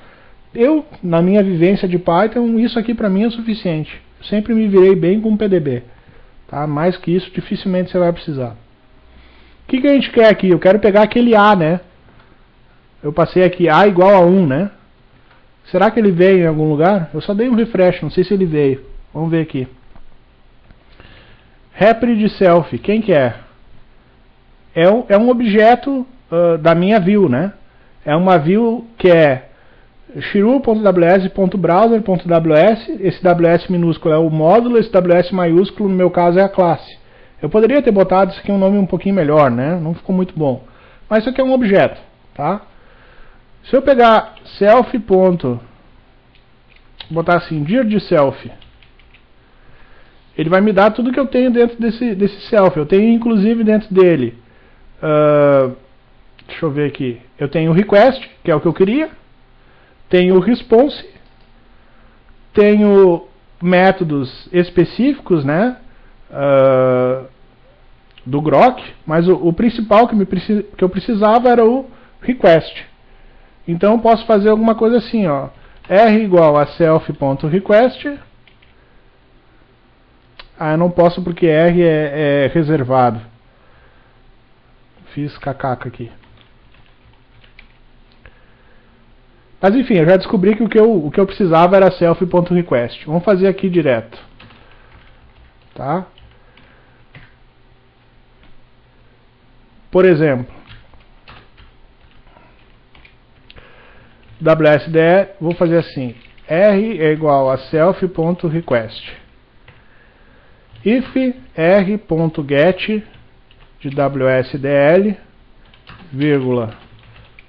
Eu, na minha vivência de Python, isso aqui para mim é o suficiente. Eu sempre me virei bem com PDB. Tá? Mais que isso, dificilmente você vai precisar. O que a gente quer aqui? Eu quero pegar aquele A, né? Eu passei aqui A igual a 1, né? Será que ele veio em algum lugar? Eu só dei um refresh, não sei se ele veio. Vamos ver aqui. Repre de self, quem que é? É um objeto da minha view, né? É uma view que é chiru.ws.browser.ws. Esse ws minúsculo é o módulo, esse ws maiúsculo no meu caso é a classe. Eu poderia ter botado isso aqui um nome um pouquinho melhor, né? Não ficou muito bom. Mas isso aqui é um objeto, tá? Se eu pegar self. Botar assim, dir de self, ele vai me dar tudo que eu tenho dentro desse self. Eu tenho inclusive dentro dele, deixa eu ver aqui, eu tenho o request, que é o que eu queria, tenho o response, tenho métodos específicos, né, do Grok, mas o principal que eu precisava era o request. Então eu posso fazer alguma coisa assim, ó, r igual a self.request. Eu não posso porque r é reservado. Fiz cacaca aqui. Mas enfim, eu já descobri que o que eu precisava era self.request. Vamos fazer aqui direto. Tá? Por exemplo, WSDE, vou fazer assim, r é igual a self.request. If r.get de WSDL, vírgula,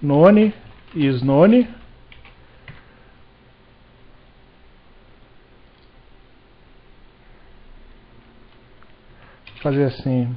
none is none, fazer assim.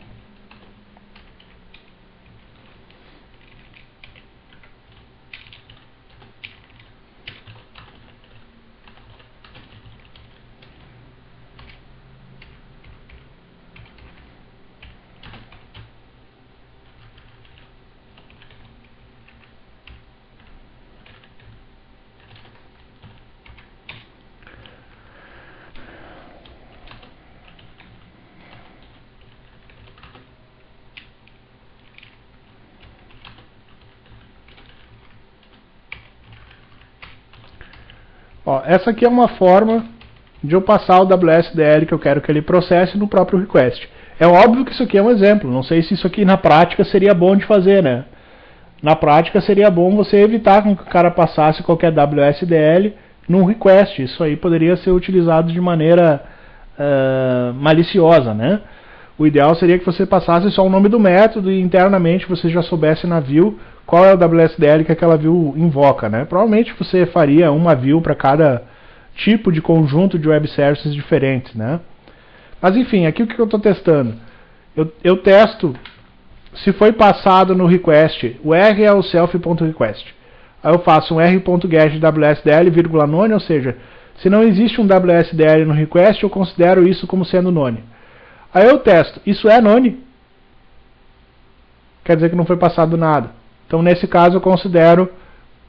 Ó, essa aqui é uma forma de eu passar o WSDL que eu quero que ele processe no próprio request. É óbvio que isso aqui é um exemplo, não sei se isso aqui na prática seria bom de fazer, né? Na prática seria bom você evitar que o cara passasse qualquer WSDL num request. Isso aí poderia ser utilizado de maneira maliciosa, né? O ideal seria que você passasse só o nome do método e internamente você já soubesse na view qual é o WSDL que aquela view invoca, né? Provavelmente você faria uma view para cada tipo de conjunto de web services diferentes, né? Mas enfim, aqui o que eu estou testando? Eu testo se foi passado no request. O R é o self.request. Aí eu faço um r.get WSDL, vírgula none, ou seja, se não existe um WSDL no request, eu considero isso como sendo none. Aí eu testo, isso é none? Quer dizer que não foi passado nada. Então nesse caso eu considero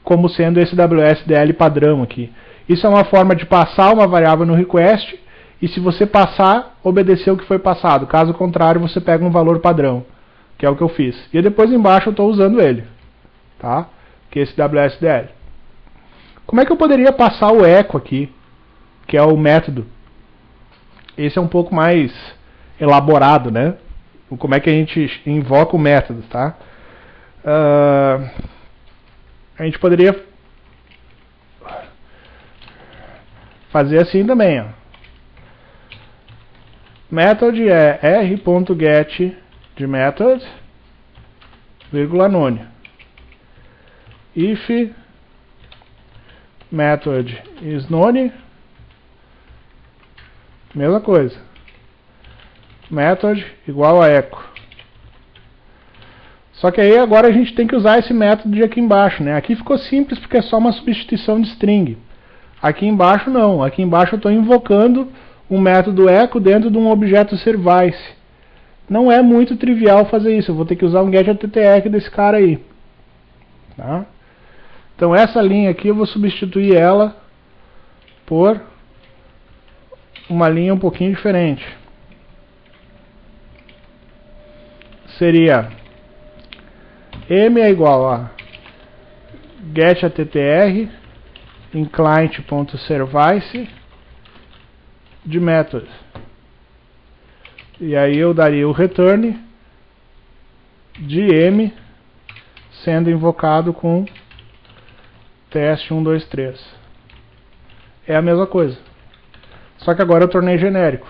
como sendo esse WSDL padrão aqui. Isso é uma forma de passar uma variável no request, e se você passar, obedecer o que foi passado. Caso contrário, você pega um valor padrão, que é o que eu fiz. E depois embaixo eu estou usando ele, tá? Que é esse WSDL. Como é que eu poderia passar o echo aqui, que é o método? Esse é um pouco mais elaborado, né? Como é que a gente invoca o método, tá? A gente poderia fazer assim também, ó. Method é r.get de method, vírgula none. If method is none, mesma coisa. Method igual a echo. Só que aí agora a gente tem que usar esse método de aqui embaixo, né? Aqui ficou simples porque é só uma substituição de string. Aqui embaixo não. Aqui embaixo eu estou invocando um método echo dentro de um objeto service. Não é muito trivial fazer isso. Eu vou ter que usar um getAttr desse cara aí. Tá? Então essa linha aqui eu vou substituir ela por uma linha um pouquinho diferente. Seria m é igual a getAttr em client.service de method. E aí eu daria o return de m sendo invocado com teste123. É a mesma coisa. Só que agora eu tornei genérico.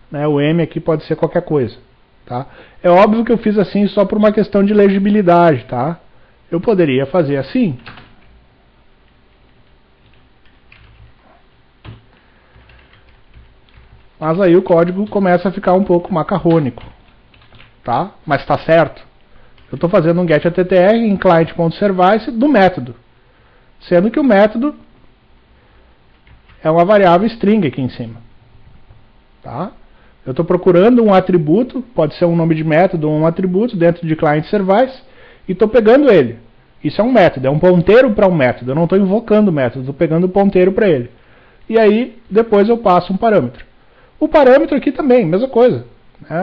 Né? O m aqui pode ser qualquer coisa. Tá? É óbvio que eu fiz assim só por uma questão de legibilidade. Tá? Eu poderia fazer assim. Mas aí o código começa a ficar um pouco macarrônico. Tá? Mas está certo. Eu estou fazendo um getAttr em client.service do método. Sendo que o método é uma variável string aqui em cima. Tá? Eu estou procurando um atributo, pode ser um nome de método ou um atributo dentro de client.service, e estou pegando ele. Isso é um método, é um ponteiro para um método. Eu não estou invocando o método, estou pegando o ponteiro para ele. E aí, depois eu passo um parâmetro. O parâmetro aqui também, mesma coisa.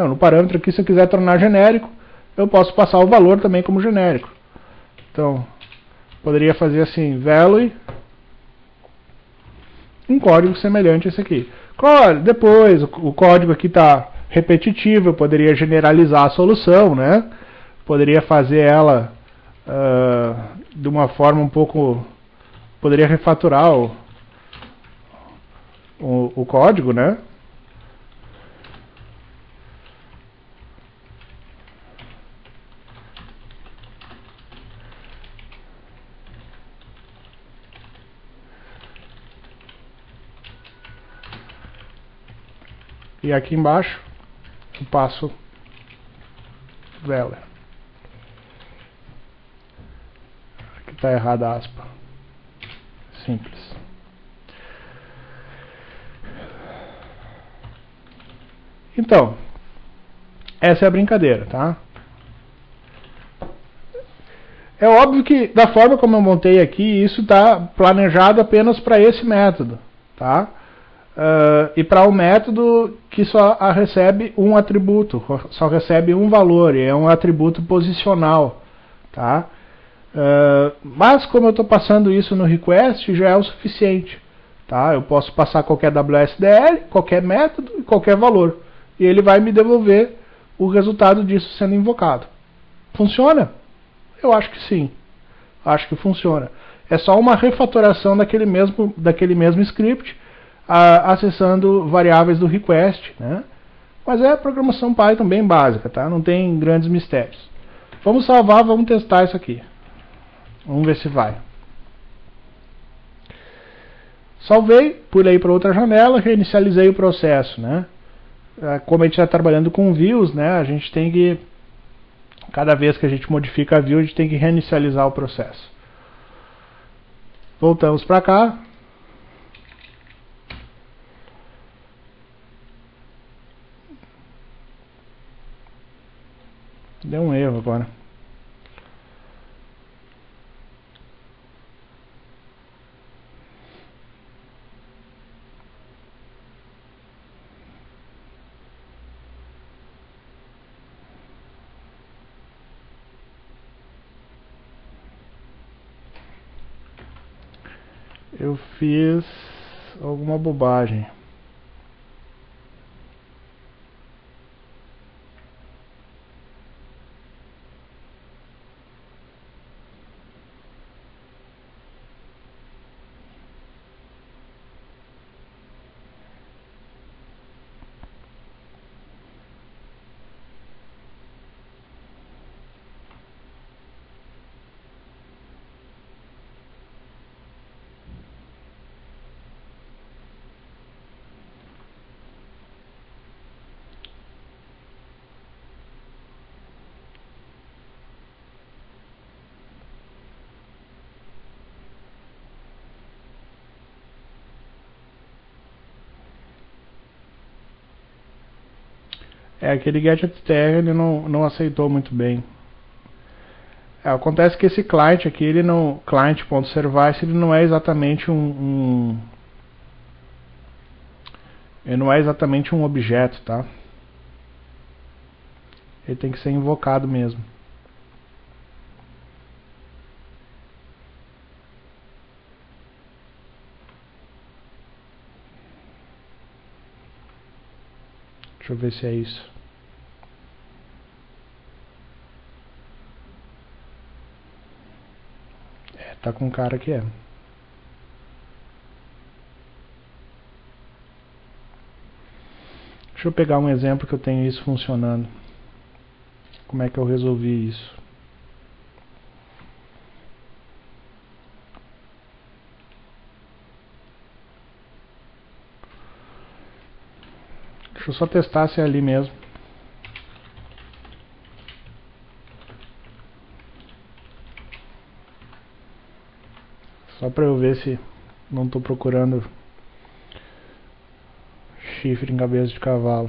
No parâmetro aqui, se eu quiser tornar genérico, eu posso passar o valor também como genérico. Então, poderia fazer assim, value, um código semelhante a esse aqui. Depois, o código aqui está repetitivo, eu poderia generalizar a solução, né? Poderia fazer ela de uma forma um pouco... Poderia refaturar o código, né? E aqui embaixo eu passo value. Aqui está errada a aspa. Simples. Então, essa é a brincadeira, tá? É óbvio que, da forma como eu montei aqui, isso está planejado apenas para esse método, tá? E para o método que só recebe um atributo, só recebe um valor, e é um atributo posicional, tá? Mas como eu estou passando isso no request, já é o suficiente, tá? Eu posso passar qualquer WSDL, qualquer método e qualquer valor, e ele vai me devolver o resultado disso sendo invocado. Funciona? Eu acho que sim. Acho que funciona. É só uma refatoração daquele mesmo script, acessando variáveis do request, né? Mas é programação Python bem básica, tá? Não tem grandes mistérios. Vamos salvar, vamos testar isso aqui. Vamos ver se vai. Salvei, pulei para outra janela, reinicializei o processo, né? Como a gente está trabalhando com views, né? A gente tem que, cada vez que a gente modifica a view, a gente tem que reinicializar o processo. Voltamos para cá. Deu um erro agora. Eu fiz alguma bobagem. Aquele getAttr ele não aceitou muito bem. Acontece que esse client aqui, ele não, client.service, ele não é exatamente ele não é exatamente um objeto, tá? Ele tem que ser invocado mesmo. Deixa Deixa eu ver se é isso. Tá com cara que é. Deixa eu pegar um exemplo que eu tenho isso funcionando. Como é que eu resolvi isso? Deixa eu só testar se é ali mesmo. Só para eu ver se não estou procurando chifre em cabeça de cavalo.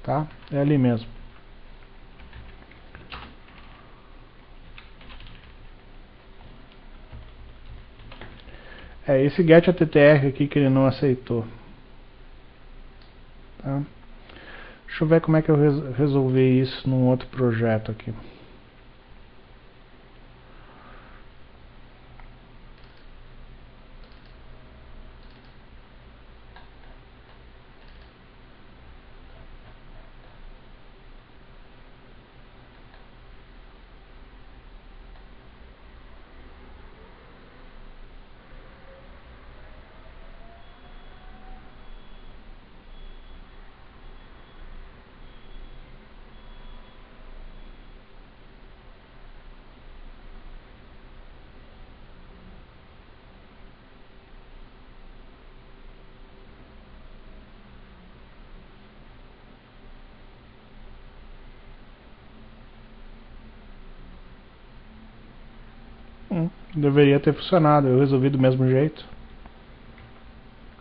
Tá? É ali mesmo. É esse get ATTR aqui que ele não aceitou. Tá? Deixa eu ver como é que eu resolvi isso num outro projeto aqui. Deveria ter funcionado, eu resolvi do mesmo jeito.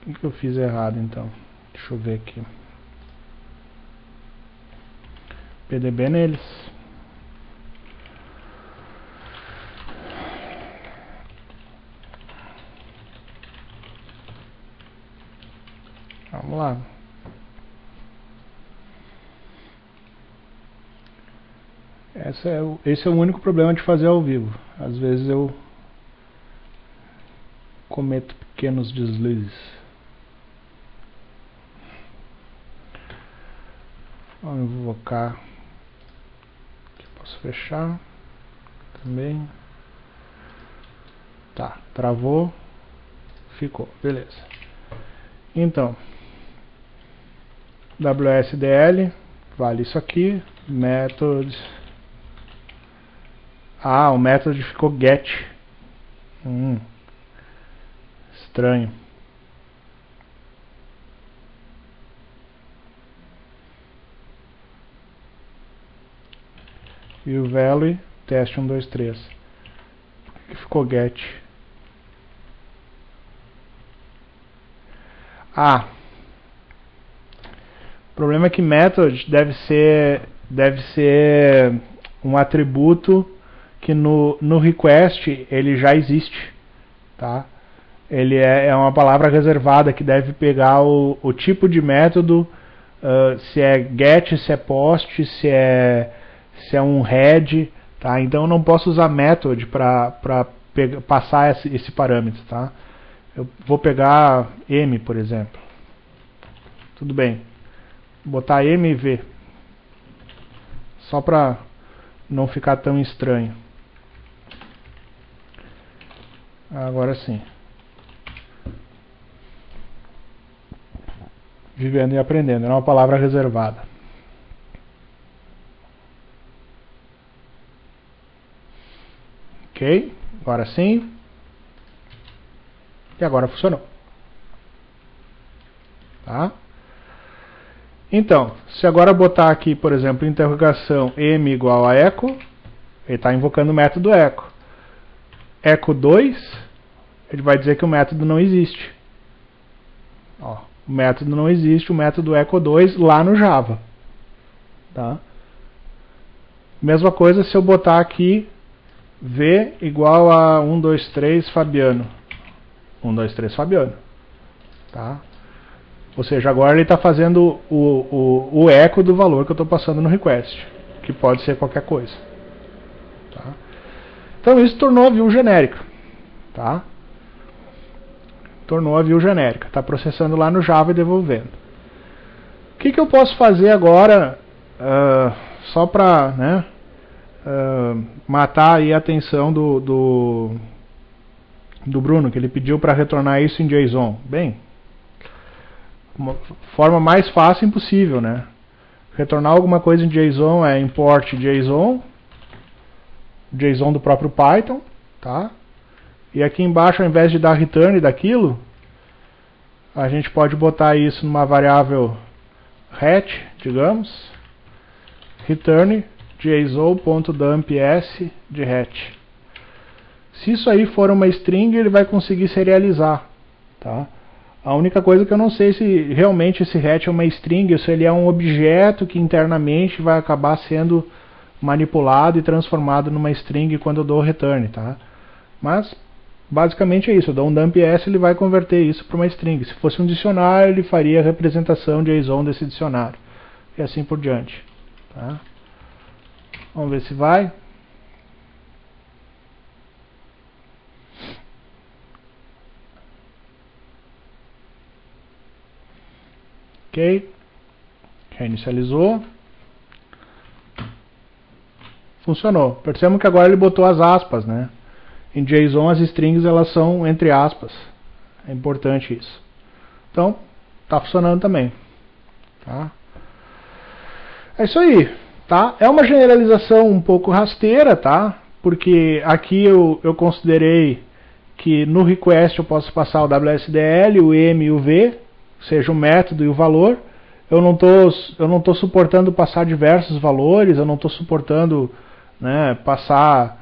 O que eu fiz errado então? Deixa eu ver aqui. PDB neles. Vamos lá. Esse é o único problema de fazer ao vivo. Às vezes eu cometo pequenos deslizes. Vamos invocar. Aqui posso fechar também. Tá, travou. Ficou, beleza. Então, WSDL vale isso aqui. Method. Ah, o método ficou get. Estranho. E o value, teste 1, 2, 3. Por que ficou get? Ah, o problema é que method deve ser um atributo que no request ele já existe, tá? Ele é uma palavra reservada que deve pegar o tipo de método, se é get, se é post, se é um head, tá? Então eu não posso usar method para passar esse parâmetro, tá? Eu vou pegar m, por exemplo. Tudo bem. Vou botar m e v. Só para não ficar tão estranho. Agora sim. Vivendo e aprendendo. É uma palavra reservada. Ok. Agora sim. E agora funcionou. Tá? Então, se agora botar aqui, por exemplo, interrogação m igual a echo, ele está invocando o método echo. Echo 2, ele vai dizer que o método não existe. Ó, o método não existe, o método echo 2 lá no Java. Tá? Mesma coisa se eu botar aqui v igual a 1, 2, 3 Fabiano. 1, 2, 3 Fabiano. Tá? Ou seja, agora ele está fazendo o eco do valor que eu estou passando no request, que pode ser qualquer coisa. Tá? Então isso tornou a view genérica. Tá? retornou a view genérica. Está processando lá no Java e devolvendo. O que eu posso fazer agora, só para, né, matar aí a atenção do Bruno, que ele pediu para retornar isso em JSON? Bem, uma forma mais fácil impossível, né? Retornar alguma coisa em JSON é import JSON do próprio Python, tá? E aqui embaixo, ao invés de dar return daquilo, a gente pode botar isso numa variável hatch, digamos, return json.dumps de hatch. Se isso aí for uma string, ele vai conseguir serializar, tá? A única coisa que eu não sei se realmente esse hatch é uma string, ou se ele é um objeto que internamente vai acabar sendo manipulado e transformado numa string quando eu dou return, tá? Mas basicamente é isso, eu dou um dumps, ele vai converter isso para uma string. Se fosse um dicionário, ele faria a representação JSON desse dicionário. E assim por diante, tá? Vamos ver se vai. Ok, reinicializou, funcionou. Percebam que agora ele botou as aspas, né? Em JSON as strings elas são entre aspas, é importante isso. Então, está funcionando também, tá? É isso aí, tá? É uma generalização um pouco rasteira, tá? Porque aqui eu considerei que no request eu posso passar o WSDL, o M e o V, seja o método e o valor. Eu não tô suportando passar diversos valores, eu não estou suportando, né, passar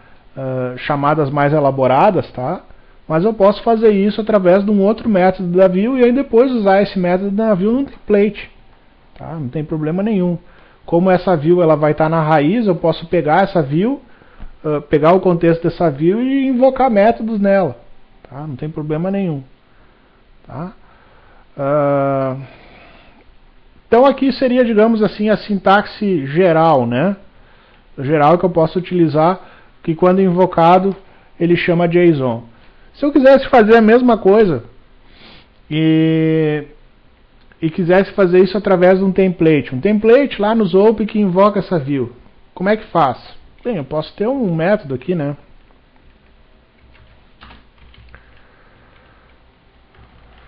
chamadas mais elaboradas, tá? Mas eu posso fazer isso através de um outro método da view e aí depois usar esse método da view no template, tá? Não tem problema nenhum. Como essa view ela vai estar na raiz, eu posso pegar essa view, pegar o contexto dessa view e invocar métodos nela, tá? Não tem problema nenhum, tá? Então aqui seria, digamos assim, a sintaxe geral, né? Geral que eu posso utilizar, que quando invocado ele chama JSON. Se eu quisesse fazer a mesma coisa e quisesse fazer isso através de um template lá no Zope que invoca essa view, como é que faz? Bem, eu posso ter um método aqui, né?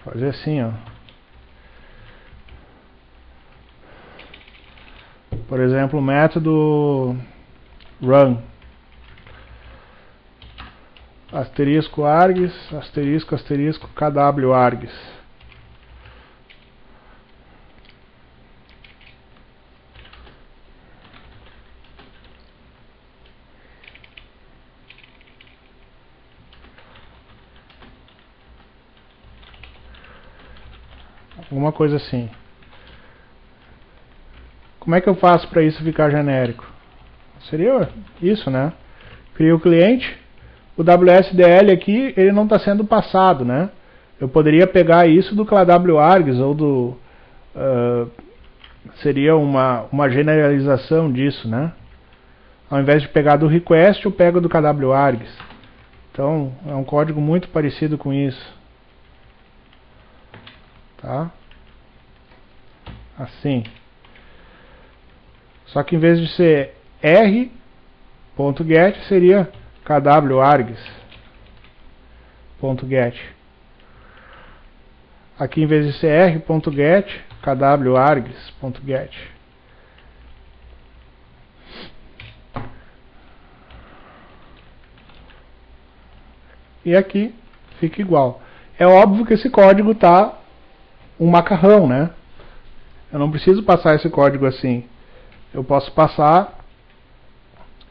Fazer assim, ó. Por exemplo, o método run. Asterisco args, asterisco, asterisco, kw args. Alguma coisa assim. Como é que eu faço para isso ficar genérico? Seria isso, né? Crio o cliente, o WSDL aqui, ele não está sendo passado, né? Eu poderia pegar isso do KWArgs ou do... seria uma generalização disso, né? Ao invés de pegar do request, eu pego do KWArgs. Então, é um código muito parecido com isso. Tá? Assim. Só que em vez de ser r.get, seria kwArgs.get. Aqui em vez de ser r.get, kwArgs.get. E aqui fica igual. É óbvio que esse código está um macarrão, né? Eu não preciso passar esse código assim. Eu posso passar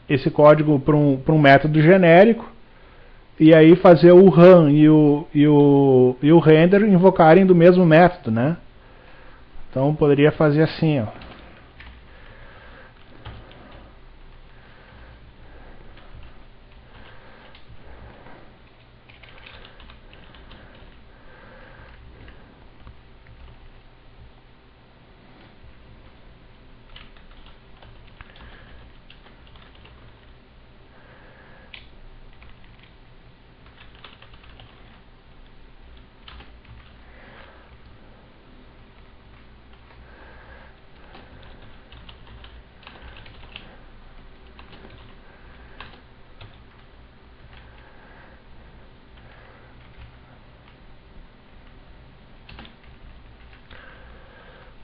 esse código para um método genérico e aí fazer o run e o render invocarem do mesmo método, né? Então eu poderia fazer assim, ó.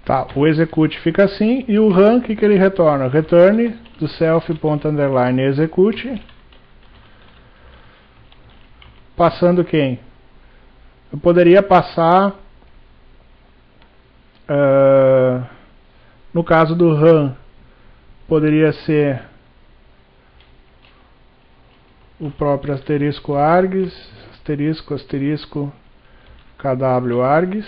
Tá, o execute fica assim, e o run, o que ele retorna? Return do self.execute, passando quem? Eu poderia passar, no caso do run, poderia ser o próprio asterisco args, asterisco kw args,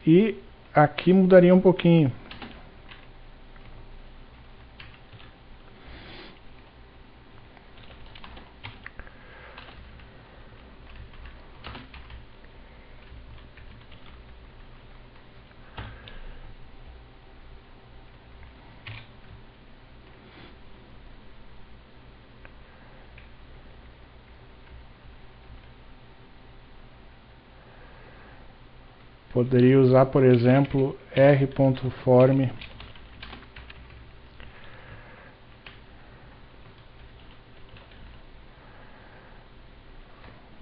e aqui mudaria um pouquinho. Poderia usar, por exemplo, r.form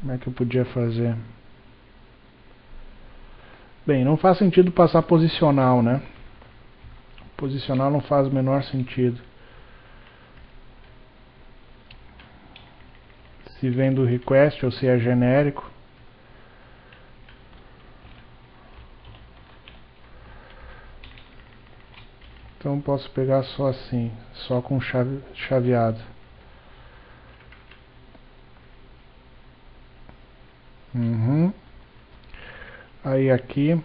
como é que eu podia fazer? Bem, não faz sentido passar posicional, né? Posicional não faz o menor sentido. Se vem do request ou se é genérico. Então posso pegar só assim, só com chaveado. Aí aqui.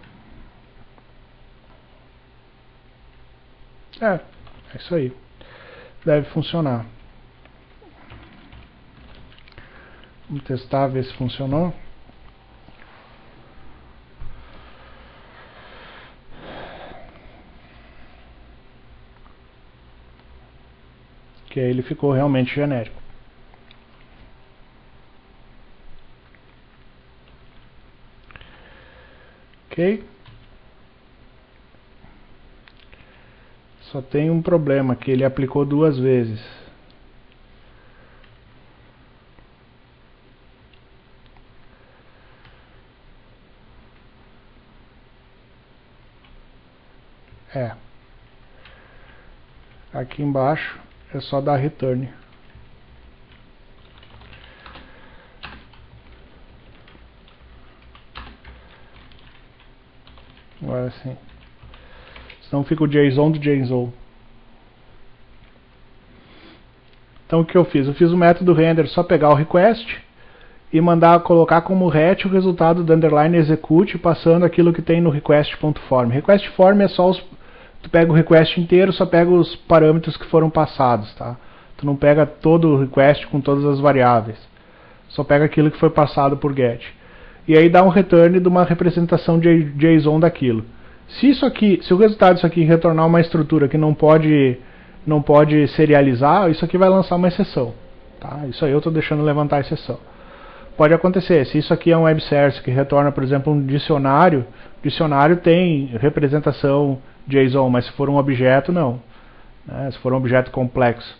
É isso aí. Deve funcionar. Vamos testar, ver se funcionou. Que aí ele ficou realmente genérico. Ok? Só tem um problema, que ele aplicou 2 vezes. Aqui embaixo é só dar return. Agora sim. Senão fica o JSON do JSON. Então o que eu fiz? Eu fiz o método render só pegar o request e mandar colocar como RET o resultado do underline execute, passando aquilo que tem no request.form. Request.form é só tu pega o request inteiro, só pega os parâmetros que foram passados, tá? Tu não pega todo o request com todas as variáveis. Só pega aquilo que foi passado por get. E aí dá um return de uma representação de JSON daquilo. Se o resultado disso aqui retornar uma estrutura que não pode serializar, isso aqui vai lançar uma exceção. Tá? Isso aí eu estou deixando levantar a exceção. Pode acontecer, se isso aqui é um web service que retorna, por exemplo, um dicionário, o dicionário tem representação JSON, mas se for um objeto, não. Né? Se for um objeto complexo.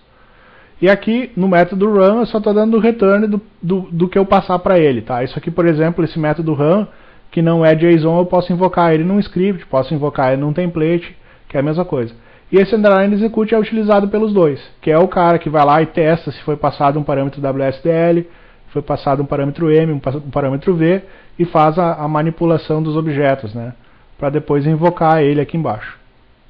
E aqui, no método run, eu só estou dando o return do que eu passar para ele. Tá? Isso aqui, por exemplo, esse método run, que não é JSON, eu posso invocar ele num script, posso invocar ele num template, que é a mesma coisa. E esse underline execute é utilizado pelos dois, que é o cara que vai lá e testa se foi passado um parâmetro WSDL, foi passado um parâmetro M, um parâmetro V, e faz a manipulação dos objetos, né? Para depois invocar ele aqui embaixo.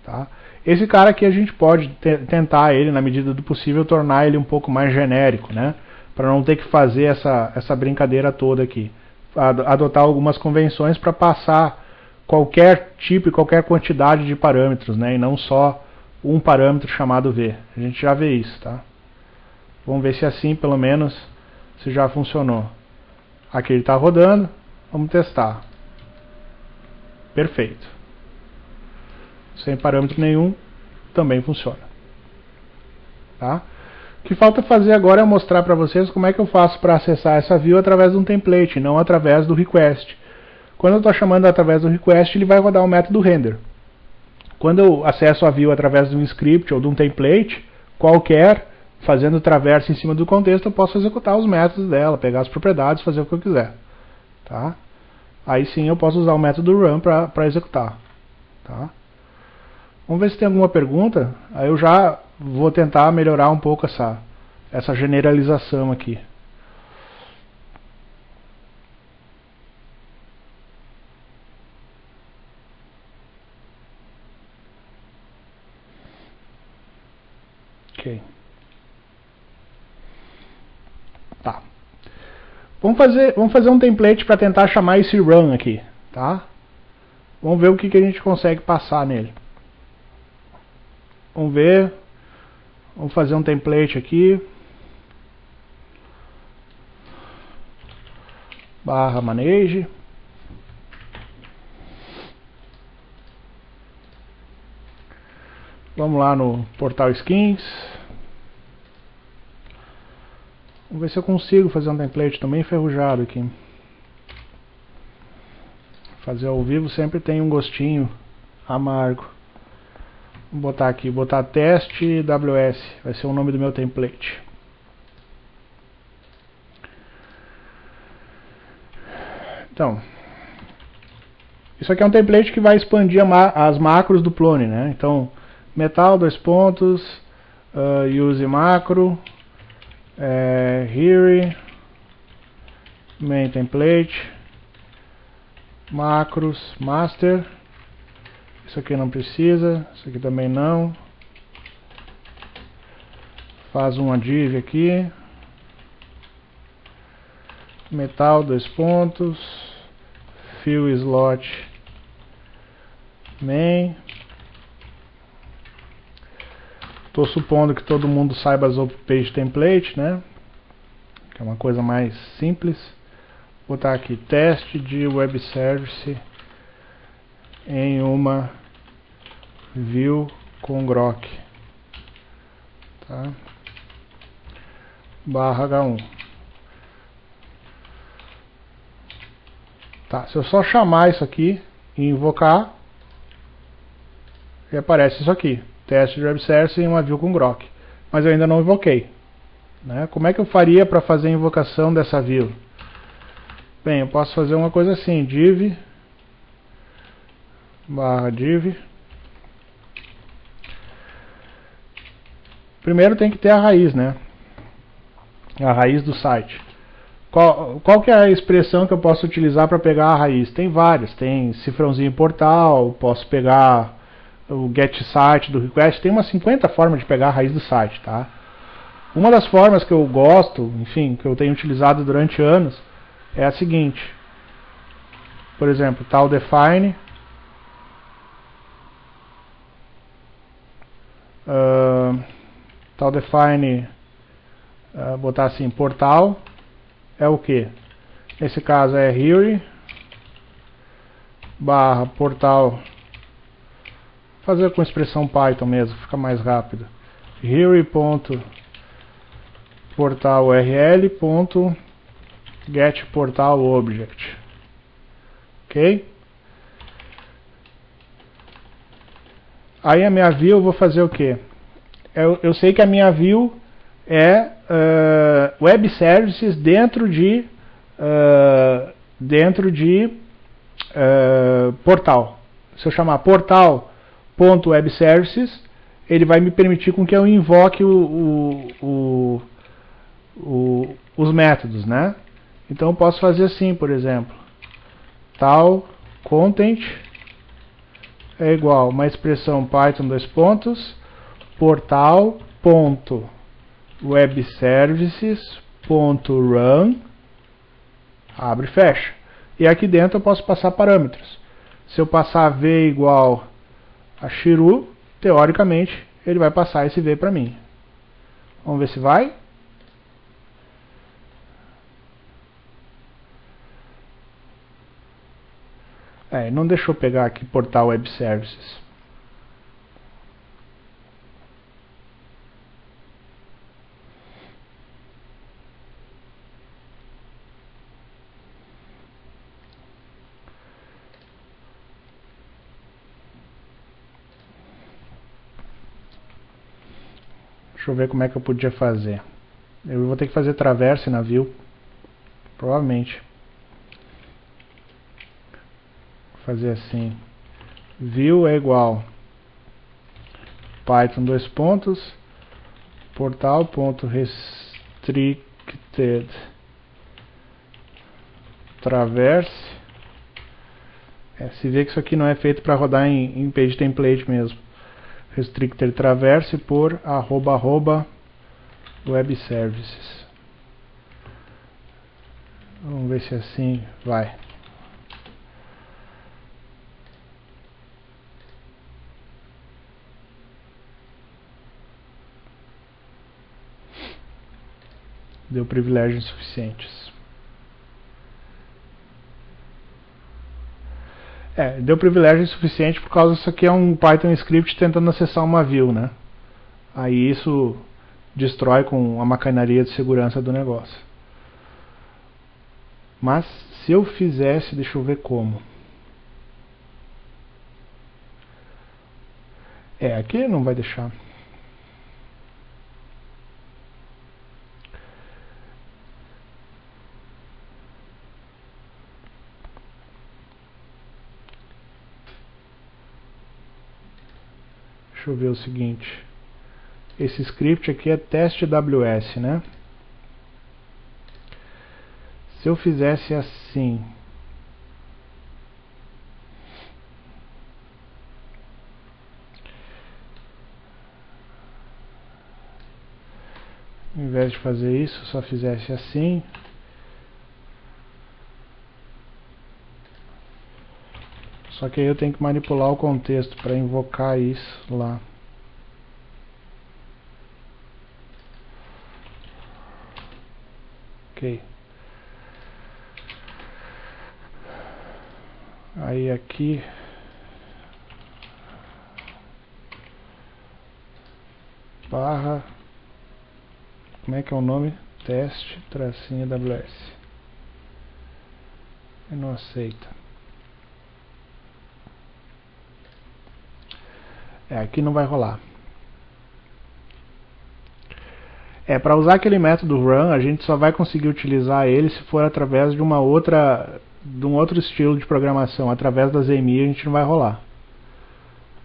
Tá? Esse cara aqui a gente pode tentar ele, na medida do possível, tornar ele um pouco mais genérico, né? Para não ter que fazer essa brincadeira toda aqui. Adotar algumas convenções para passar qualquer tipo e qualquer quantidade de parâmetros, né? E não só um parâmetro chamado V. A gente já vê isso, tá? Vamos ver se assim, pelo menos, se já funcionou. Aqui ele está rodando, vamos testar. Perfeito. Sem parâmetro nenhum, também funciona. Tá? O que falta fazer agora é mostrar para vocês como é que eu faço para acessar essa view através de um template, não através do request. Quando eu estou chamando através do request, ele vai rodar o método render. Quando eu acesso a view através de um script ou de um template qualquer, fazendo traverso em cima do contexto, eu posso executar os métodos dela, pegar as propriedades, fazer o que eu quiser. Tá? Aí sim eu posso usar o método run para executar. Tá? Vamos ver se tem alguma pergunta. Aí eu já vou tentar melhorar um pouco essa generalização aqui. Ok. Tá. Vamos fazer um template para tentar chamar esse run aqui. Tá? Vamos ver o que a gente consegue passar nele. Vamos ver. Vamos fazer um template aqui. Barra manage. Vamos lá no portal skins. Vamos ver se eu consigo fazer um template também enferrujado aqui. Fazer ao vivo sempre tem um gostinho amargo. Vou botar aqui, botar teste WS, vai ser o nome do meu template. Então, isso aqui é um template que vai expandir as macros do clone, né? Então, metal, dois pontos, use macro, here, main template, macros, master. Isso aqui não precisa, isso aqui também não. Faz uma div aqui. Metal, dois pontos. Fill slot main. Estou supondo que todo mundo saiba as op page template, né? Que é uma coisa mais simples. Vou botar aqui teste de web service em uma view com grok, tá? Barra H1. Tá, se eu só chamar isso aqui e invocar, aparece isso aqui, teste de web service em uma view com grok. Mas eu ainda não invoquei, né? Como é que eu faria para fazer a invocação dessa view? Bem, eu posso fazer uma coisa assim, div barra div. Primeiro tem que ter a raiz, né? A raiz do site. Qual que é a expressão que eu posso utilizar para pegar a raiz? Tem várias. Tem cifrãozinho portal, posso pegar o get site do request. Tem umas 50 formas de pegar a raiz do site, tá? Uma das formas que eu gosto, enfim, que eu tenho utilizado durante anos, é a seguinte. Por exemplo, tal define tal define botar assim, portal é o que? Nesse caso é here barra portal, fazer com expressão Python mesmo, fica mais rápido. Here.portal url.get portal object. Ok? Aí a minha view eu vou fazer o que? Eu sei que a minha view é web services dentro de portal. Se eu chamar portal.webservices, ele vai me permitir com que eu invoque os métodos, né? Então eu posso fazer assim, por exemplo, tal content é igual uma expressão Python dois pontos portal.webservices.run abre e fecha. E aqui dentro eu posso passar parâmetros. Se eu passar v igual a Chiru, teoricamente ele vai passar esse v para mim. Vamos ver se vai. Não deixou pegar aqui portal web services. Deixa eu ver como é que eu podia fazer. Eu vou ter que fazer traverse na view. Provavelmente. Vou fazer assim. View é igual Python portal.restricted traverse. Se vê que isso aqui não é feito para rodar em page template mesmo. Restricted traverse por @web services. Vamos ver se assim vai. Deu privilégios suficientes. Deu privilégio suficiente por causa disso aqui é um Python script tentando acessar uma view, né? Aí isso destrói com a maquinaria de segurança do negócio. Mas se eu fizesse, deixa eu ver como. Aqui não vai deixar. Deixa eu ver o seguinte. Esse script aqui é teste AWS, né? Se eu fizesse assim, ao invés de fazer isso, só fizesse assim, só que aí eu tenho que manipular o contexto para invocar isso lá. Ok. Aí aqui barra, como é que é o nome? Teste tracinho AWS. E não aceita. Aqui não vai rolar. Para usar aquele método run, a gente só vai conseguir utilizar ele se for através de um outro estilo de programação. Através da ZMI a gente não vai rolar,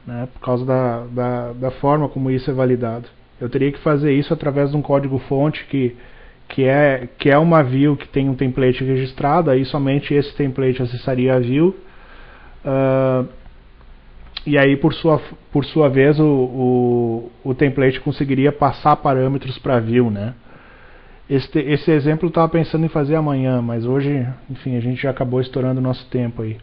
né, por causa da forma como isso é validado. Eu teria que fazer isso através de um código fonte que é uma view que tem um template registrado, aí somente esse template acessaria a view. E aí, por sua vez, o template conseguiria passar parâmetros para a view, né? Esse exemplo eu estava pensando em fazer amanhã, mas hoje, enfim, a gente já acabou estourando o nosso tempo aí.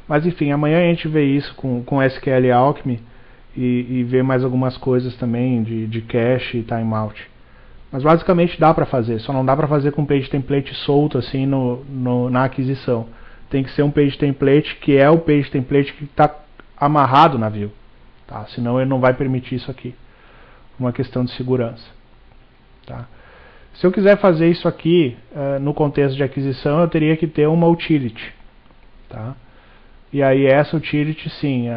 Mas enfim, amanhã a gente vê isso com SQL Alchemy e vê mais algumas coisas também de cache e timeout. Mas basicamente dá para fazer, só não dá para fazer com page template solto assim na aquisição. Tem que ser um page template que é o page template que está amarrado na view, tá? Senão ele não vai permitir isso aqui. Uma questão de segurança, tá? Se eu quiser fazer isso aqui no contexto de aquisição, eu teria que ter uma utility, tá? E aí essa utility, sim,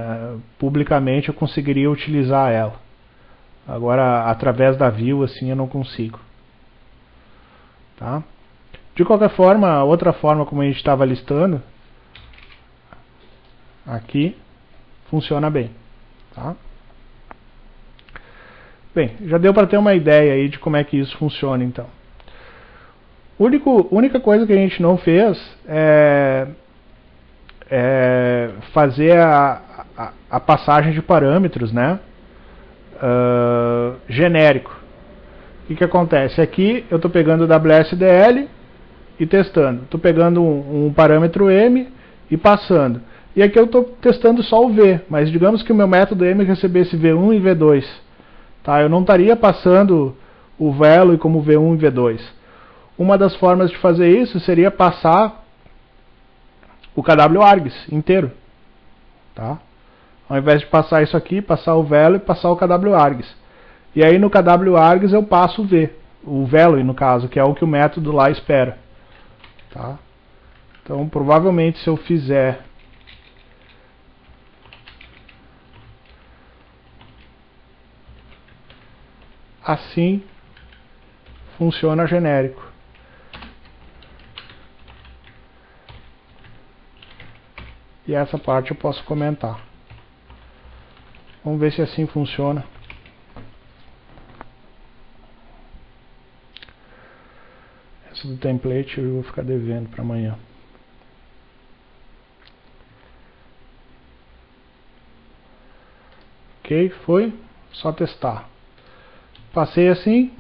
publicamente eu conseguiria utilizar ela. Agora, através da view, assim, eu não consigo, tá? De qualquer forma, outra forma como a gente estava listando, aqui, funciona bem, tá? Bem, já deu para ter uma ideia aí de como é que isso funciona, então. Única coisa que a gente não fez é fazer a passagem de parâmetros, né, genérico. O que acontece? Aqui eu estou pegando o WSDL e testando. Estou pegando um parâmetro M e passando. E aqui eu estou testando só o V, mas digamos que o meu método M recebesse V1 e V2. Tá? Eu não estaria passando o value como V1 e V2. Uma das formas de fazer isso seria passar o KW-args inteiro. Tá? Ao invés de passar isso aqui, passar o value e passar o KW-args. E aí no KW-args eu passo o V, o value no caso, que é o que o método lá espera. Tá? Então provavelmente se eu fizer assim funciona genérico. E essa parte eu posso comentar. Vamos ver se assim funciona. Essa do template eu vou ficar devendo para amanhã. Ok, foi. Só testar. Passei assim,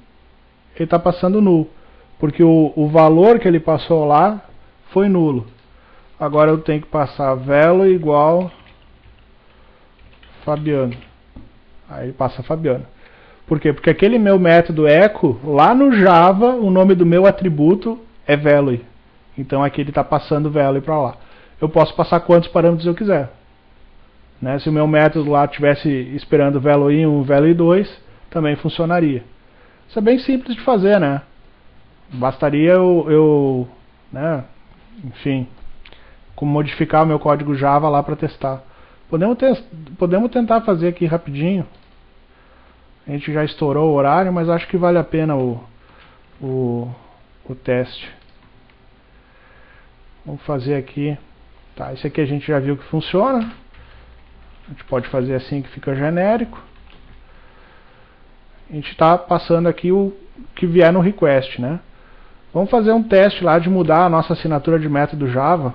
ele está passando nulo. Porque o valor que ele passou lá foi nulo. Agora eu tenho que passar velo igual Fabiano. Aí ele passa Fabiano. Por quê? Porque aquele meu método echo, lá no Java, o nome do meu atributo é value. Então aqui ele está passando value para lá. Eu posso passar quantos parâmetros eu quiser. Né? Se o meu método lá estivesse esperando value 1, value 2, também funcionaria. Isso é bem simples de fazer, né? Bastaria né? Enfim, como modificar o meu código Java lá para testar. Podemos tentar fazer aqui rapidinho. A gente já estourou o horário, mas acho que vale a pena o teste. Vamos fazer aqui. Tá, esse aqui a gente já viu que funciona. A gente pode fazer assim que fica genérico. A gente está passando aqui o que vier no request, né? Vamos fazer um teste lá de mudar a nossa assinatura de método Java.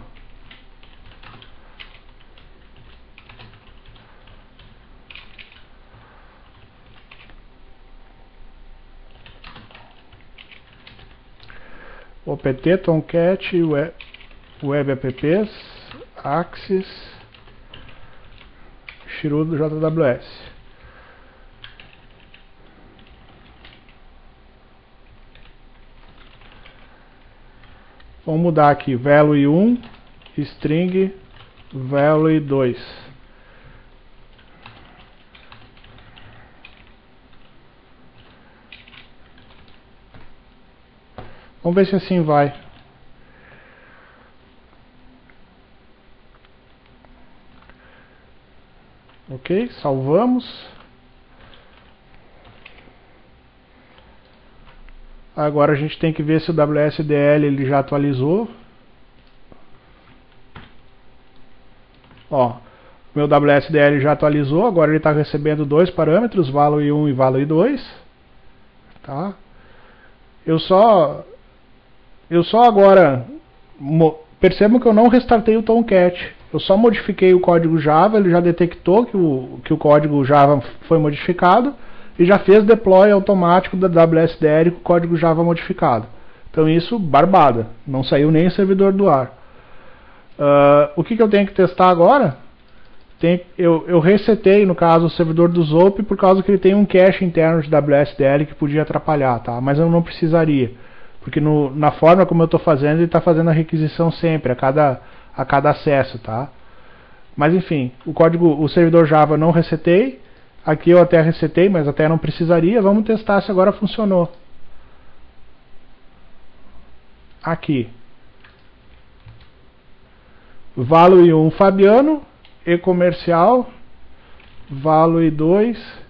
OPT, Tomcat, Web Apps, Axis, Shirudo JWS. Vamos mudar aqui, value 1, string, value 2. Vamos ver se assim vai. Ok, salvamos. Agora a gente tem que ver se o WSDL ele já atualizou. Ó, meu WSDL já atualizou, agora ele está recebendo dois parâmetros, value 1 e value 2. Tá? Eu só agora percebam que eu não restartei o Tomcat. Eu só modifiquei o código Java, ele já detectou que o código Java foi modificado e já fez deploy automático da WSDL com o código Java modificado. Então isso, barbada. Não saiu nem o servidor do ar. O que eu tenho que testar agora? Eu resetei, no caso, o servidor do Zope por causa que ele tem um cache interno de WSDL que podia atrapalhar, tá? Mas eu não precisaria. Porque na forma como eu estou fazendo, ele está fazendo a requisição sempre, a cada acesso, tá? Mas enfim, o servidor Java eu não resetei. Aqui eu até resetei, mas até não precisaria. Vamos testar se agora funcionou. Aqui. Value 1 Fabiano, e-comercial, value 2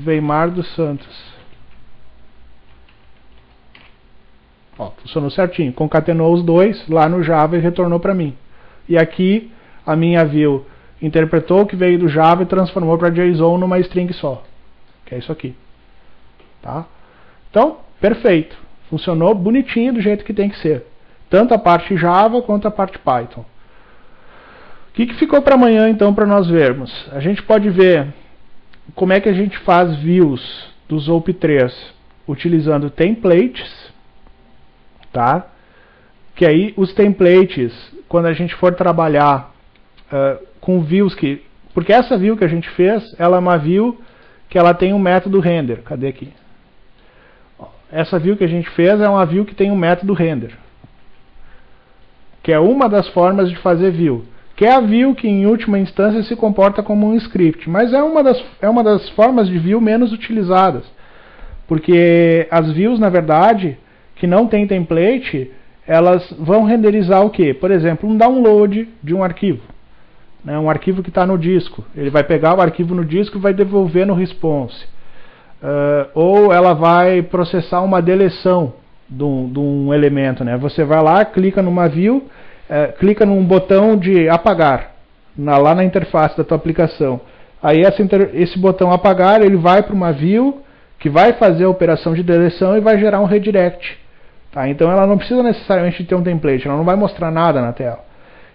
Weimar dos Santos. Ó, funcionou certinho, concatenou os dois lá no Java e retornou para mim. E aqui a minha view interpretou o que veio do Java e transformou para JSON numa string só, que é isso aqui. Tá? Então, perfeito. Funcionou bonitinho do jeito que tem que ser. Tanto a parte Java quanto a parte Python. O que ficou para amanhã então para nós vermos? A gente pode ver como é que a gente faz views do Zope 3 utilizando templates. Tá? Que aí os templates, quando a gente for trabalhar com views porque essa view que a gente fez, ela é uma view que ela tem um método render. Cadê aqui? Essa view que a gente fez é uma view que tem um método render. Que é uma das formas de fazer view. Que é a view que em última instância se comporta como um script. Mas é uma das formas de view menos utilizadas. Porque as views, na verdade, que não tem template, elas vão renderizar o quê? Por exemplo, um download de um arquivo. Né? Um arquivo que está no disco. Ele vai pegar o arquivo no disco e vai devolver no response. ou ela vai processar uma deleção de um elemento, né? Você vai lá, clica numa view, clica num botão de apagar, lá na interface da tua aplicação. Aí esse botão apagar, ele vai para uma view que vai fazer a operação de deleção e vai gerar um redirect. Tá? Então ela não precisa necessariamente ter um template, ela não vai mostrar nada na tela.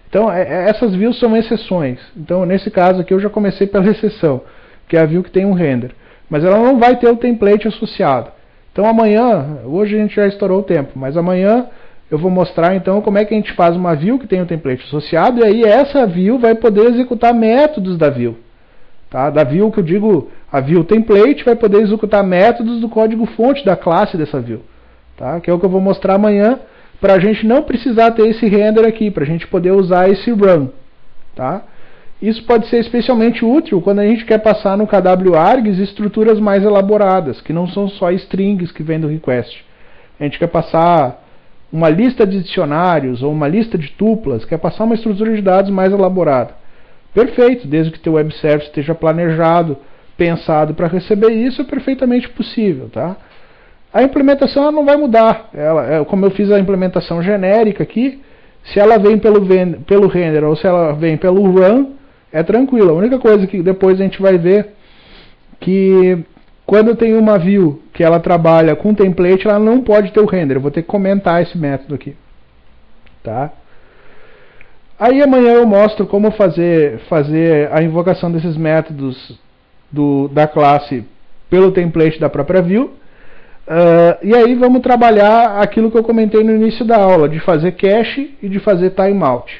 Então essas views são exceções. Então nesse caso aqui eu já comecei pela exceção, que é a view que tem um render. Mas ela não vai ter o template associado. Então amanhã, hoje a gente já estourou o tempo, mas amanhã eu vou mostrar então como é que a gente faz uma view que tem o template associado, e aí essa view vai poder executar métodos da view. Tá? Da view que eu digo, a view template vai poder executar métodos do código fonte da classe dessa view. Tá? Que é o que eu vou mostrar amanhã, para a gente não precisar ter esse render aqui, para a gente poder usar esse run. Tá? Isso pode ser especialmente útil quando a gente quer passar no KW-args estruturas mais elaboradas, que não são só strings que vêm do request. A gente quer passar uma lista de dicionários ou uma lista de tuplas, quer passar uma estrutura de dados mais elaborada. Perfeito, desde que teu web service esteja planejado, pensado para receber isso, é perfeitamente possível. Tá? A implementação ela não vai mudar. Como eu fiz a implementação genérica aqui, se ela vem pelo render ou se ela vem pelo run, é tranquilo. A única coisa que depois a gente vai ver que quando tem uma view que ela trabalha com template, ela não pode ter o render. Eu vou ter que comentar esse método aqui. Tá? Aí amanhã eu mostro como fazer a invocação desses métodos da classe pelo template da própria view. E aí vamos trabalhar aquilo que eu comentei no início da aula, de fazer cache e de fazer timeout.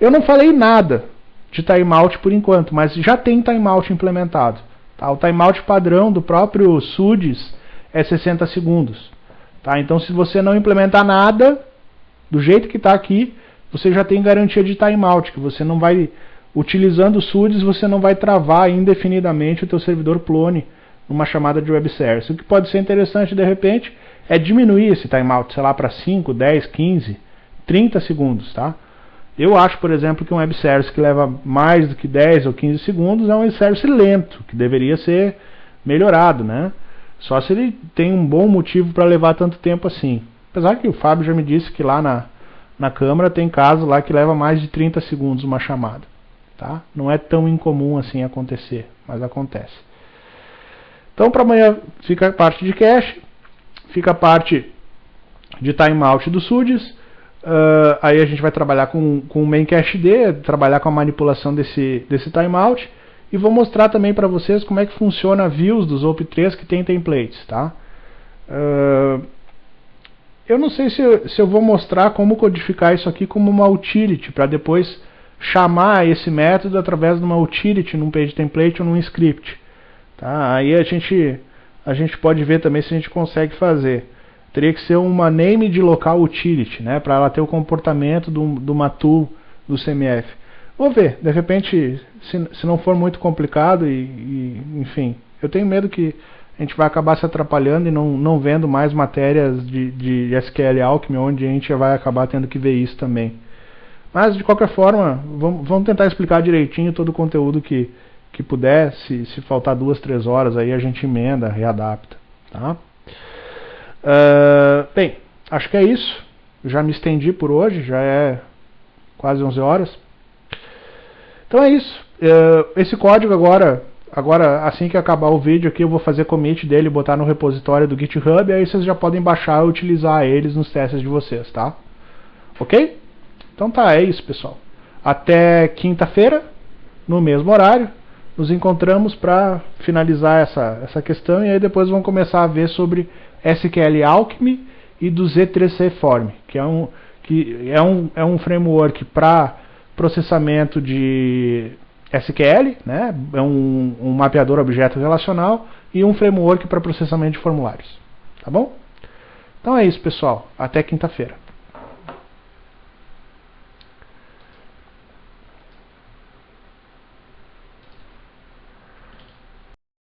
Eu não falei nada de timeout por enquanto, mas já tem timeout implementado. Tá? O timeout padrão do próprio SUDES é 60 segundos. Tá? Então se você não implementar nada, do jeito que está aqui, você já tem garantia de timeout, que você não vai, utilizando o SUDES, você não vai travar indefinidamente o teu servidor clone numa chamada de web service. O que pode ser interessante de repente é diminuir esse timeout, sei lá, para 5, 10, 15, 30 segundos. Tá? Eu acho, por exemplo, que um web service que leva mais do que 10 ou 15 segundos é um web service lento, que deveria ser melhorado, né? Só se ele tem um bom motivo para levar tanto tempo assim. Apesar que o Fábio já me disse que lá na Câmara tem caso lá que leva mais de 30 segundos uma chamada. Tá? Não é tão incomum assim acontecer, mas acontece. Então para amanhã fica a parte de cache, fica a parte de timeout do SUDES. Aí a gente vai trabalhar com o main cached, trabalhar com a manipulação desse timeout, e vou mostrar também para vocês como é que funciona a views do ZOP3 que tem templates. Tá? Eu não sei se eu vou mostrar como codificar isso aqui como uma utility, para depois chamar esse método através de uma utility num page template ou num script. Tá? Aí a gente pode ver também se a gente consegue fazer. Teria que ser uma name de local utility, né, para ela ter o comportamento de uma tool do CMF. Vou ver, de repente, se não for muito complicado, enfim, eu tenho medo que a gente vai acabar se atrapalhando e não vendo mais matérias de SQL Alchemy, onde a gente vai acabar tendo que ver isso também. Mas, de qualquer forma, vamos tentar explicar direitinho todo o conteúdo que puder. Se faltar 2, 3 horas, aí a gente emenda, readapta. Tá? Bem, acho que é isso. Já me estendi por hoje, já é quase 11 horas. Então é isso. Esse código agora, assim que acabar o vídeo aqui, eu vou fazer commit dele e botar no repositório do GitHub, e aí vocês já podem baixar e utilizar eles nos testes de vocês, tá? Ok? Então tá, é isso, pessoal. Até quinta-feira, no mesmo horário, nos encontramos para finalizar essa questão, e aí depois vamos começar a ver sobre SQL Alchemy e do Z3C Form, que é um framework para processamento de SQL, né? É um mapeador objeto relacional, e um framework para processamento de formulários. Tá bom? Então é isso, pessoal. Até quinta-feira.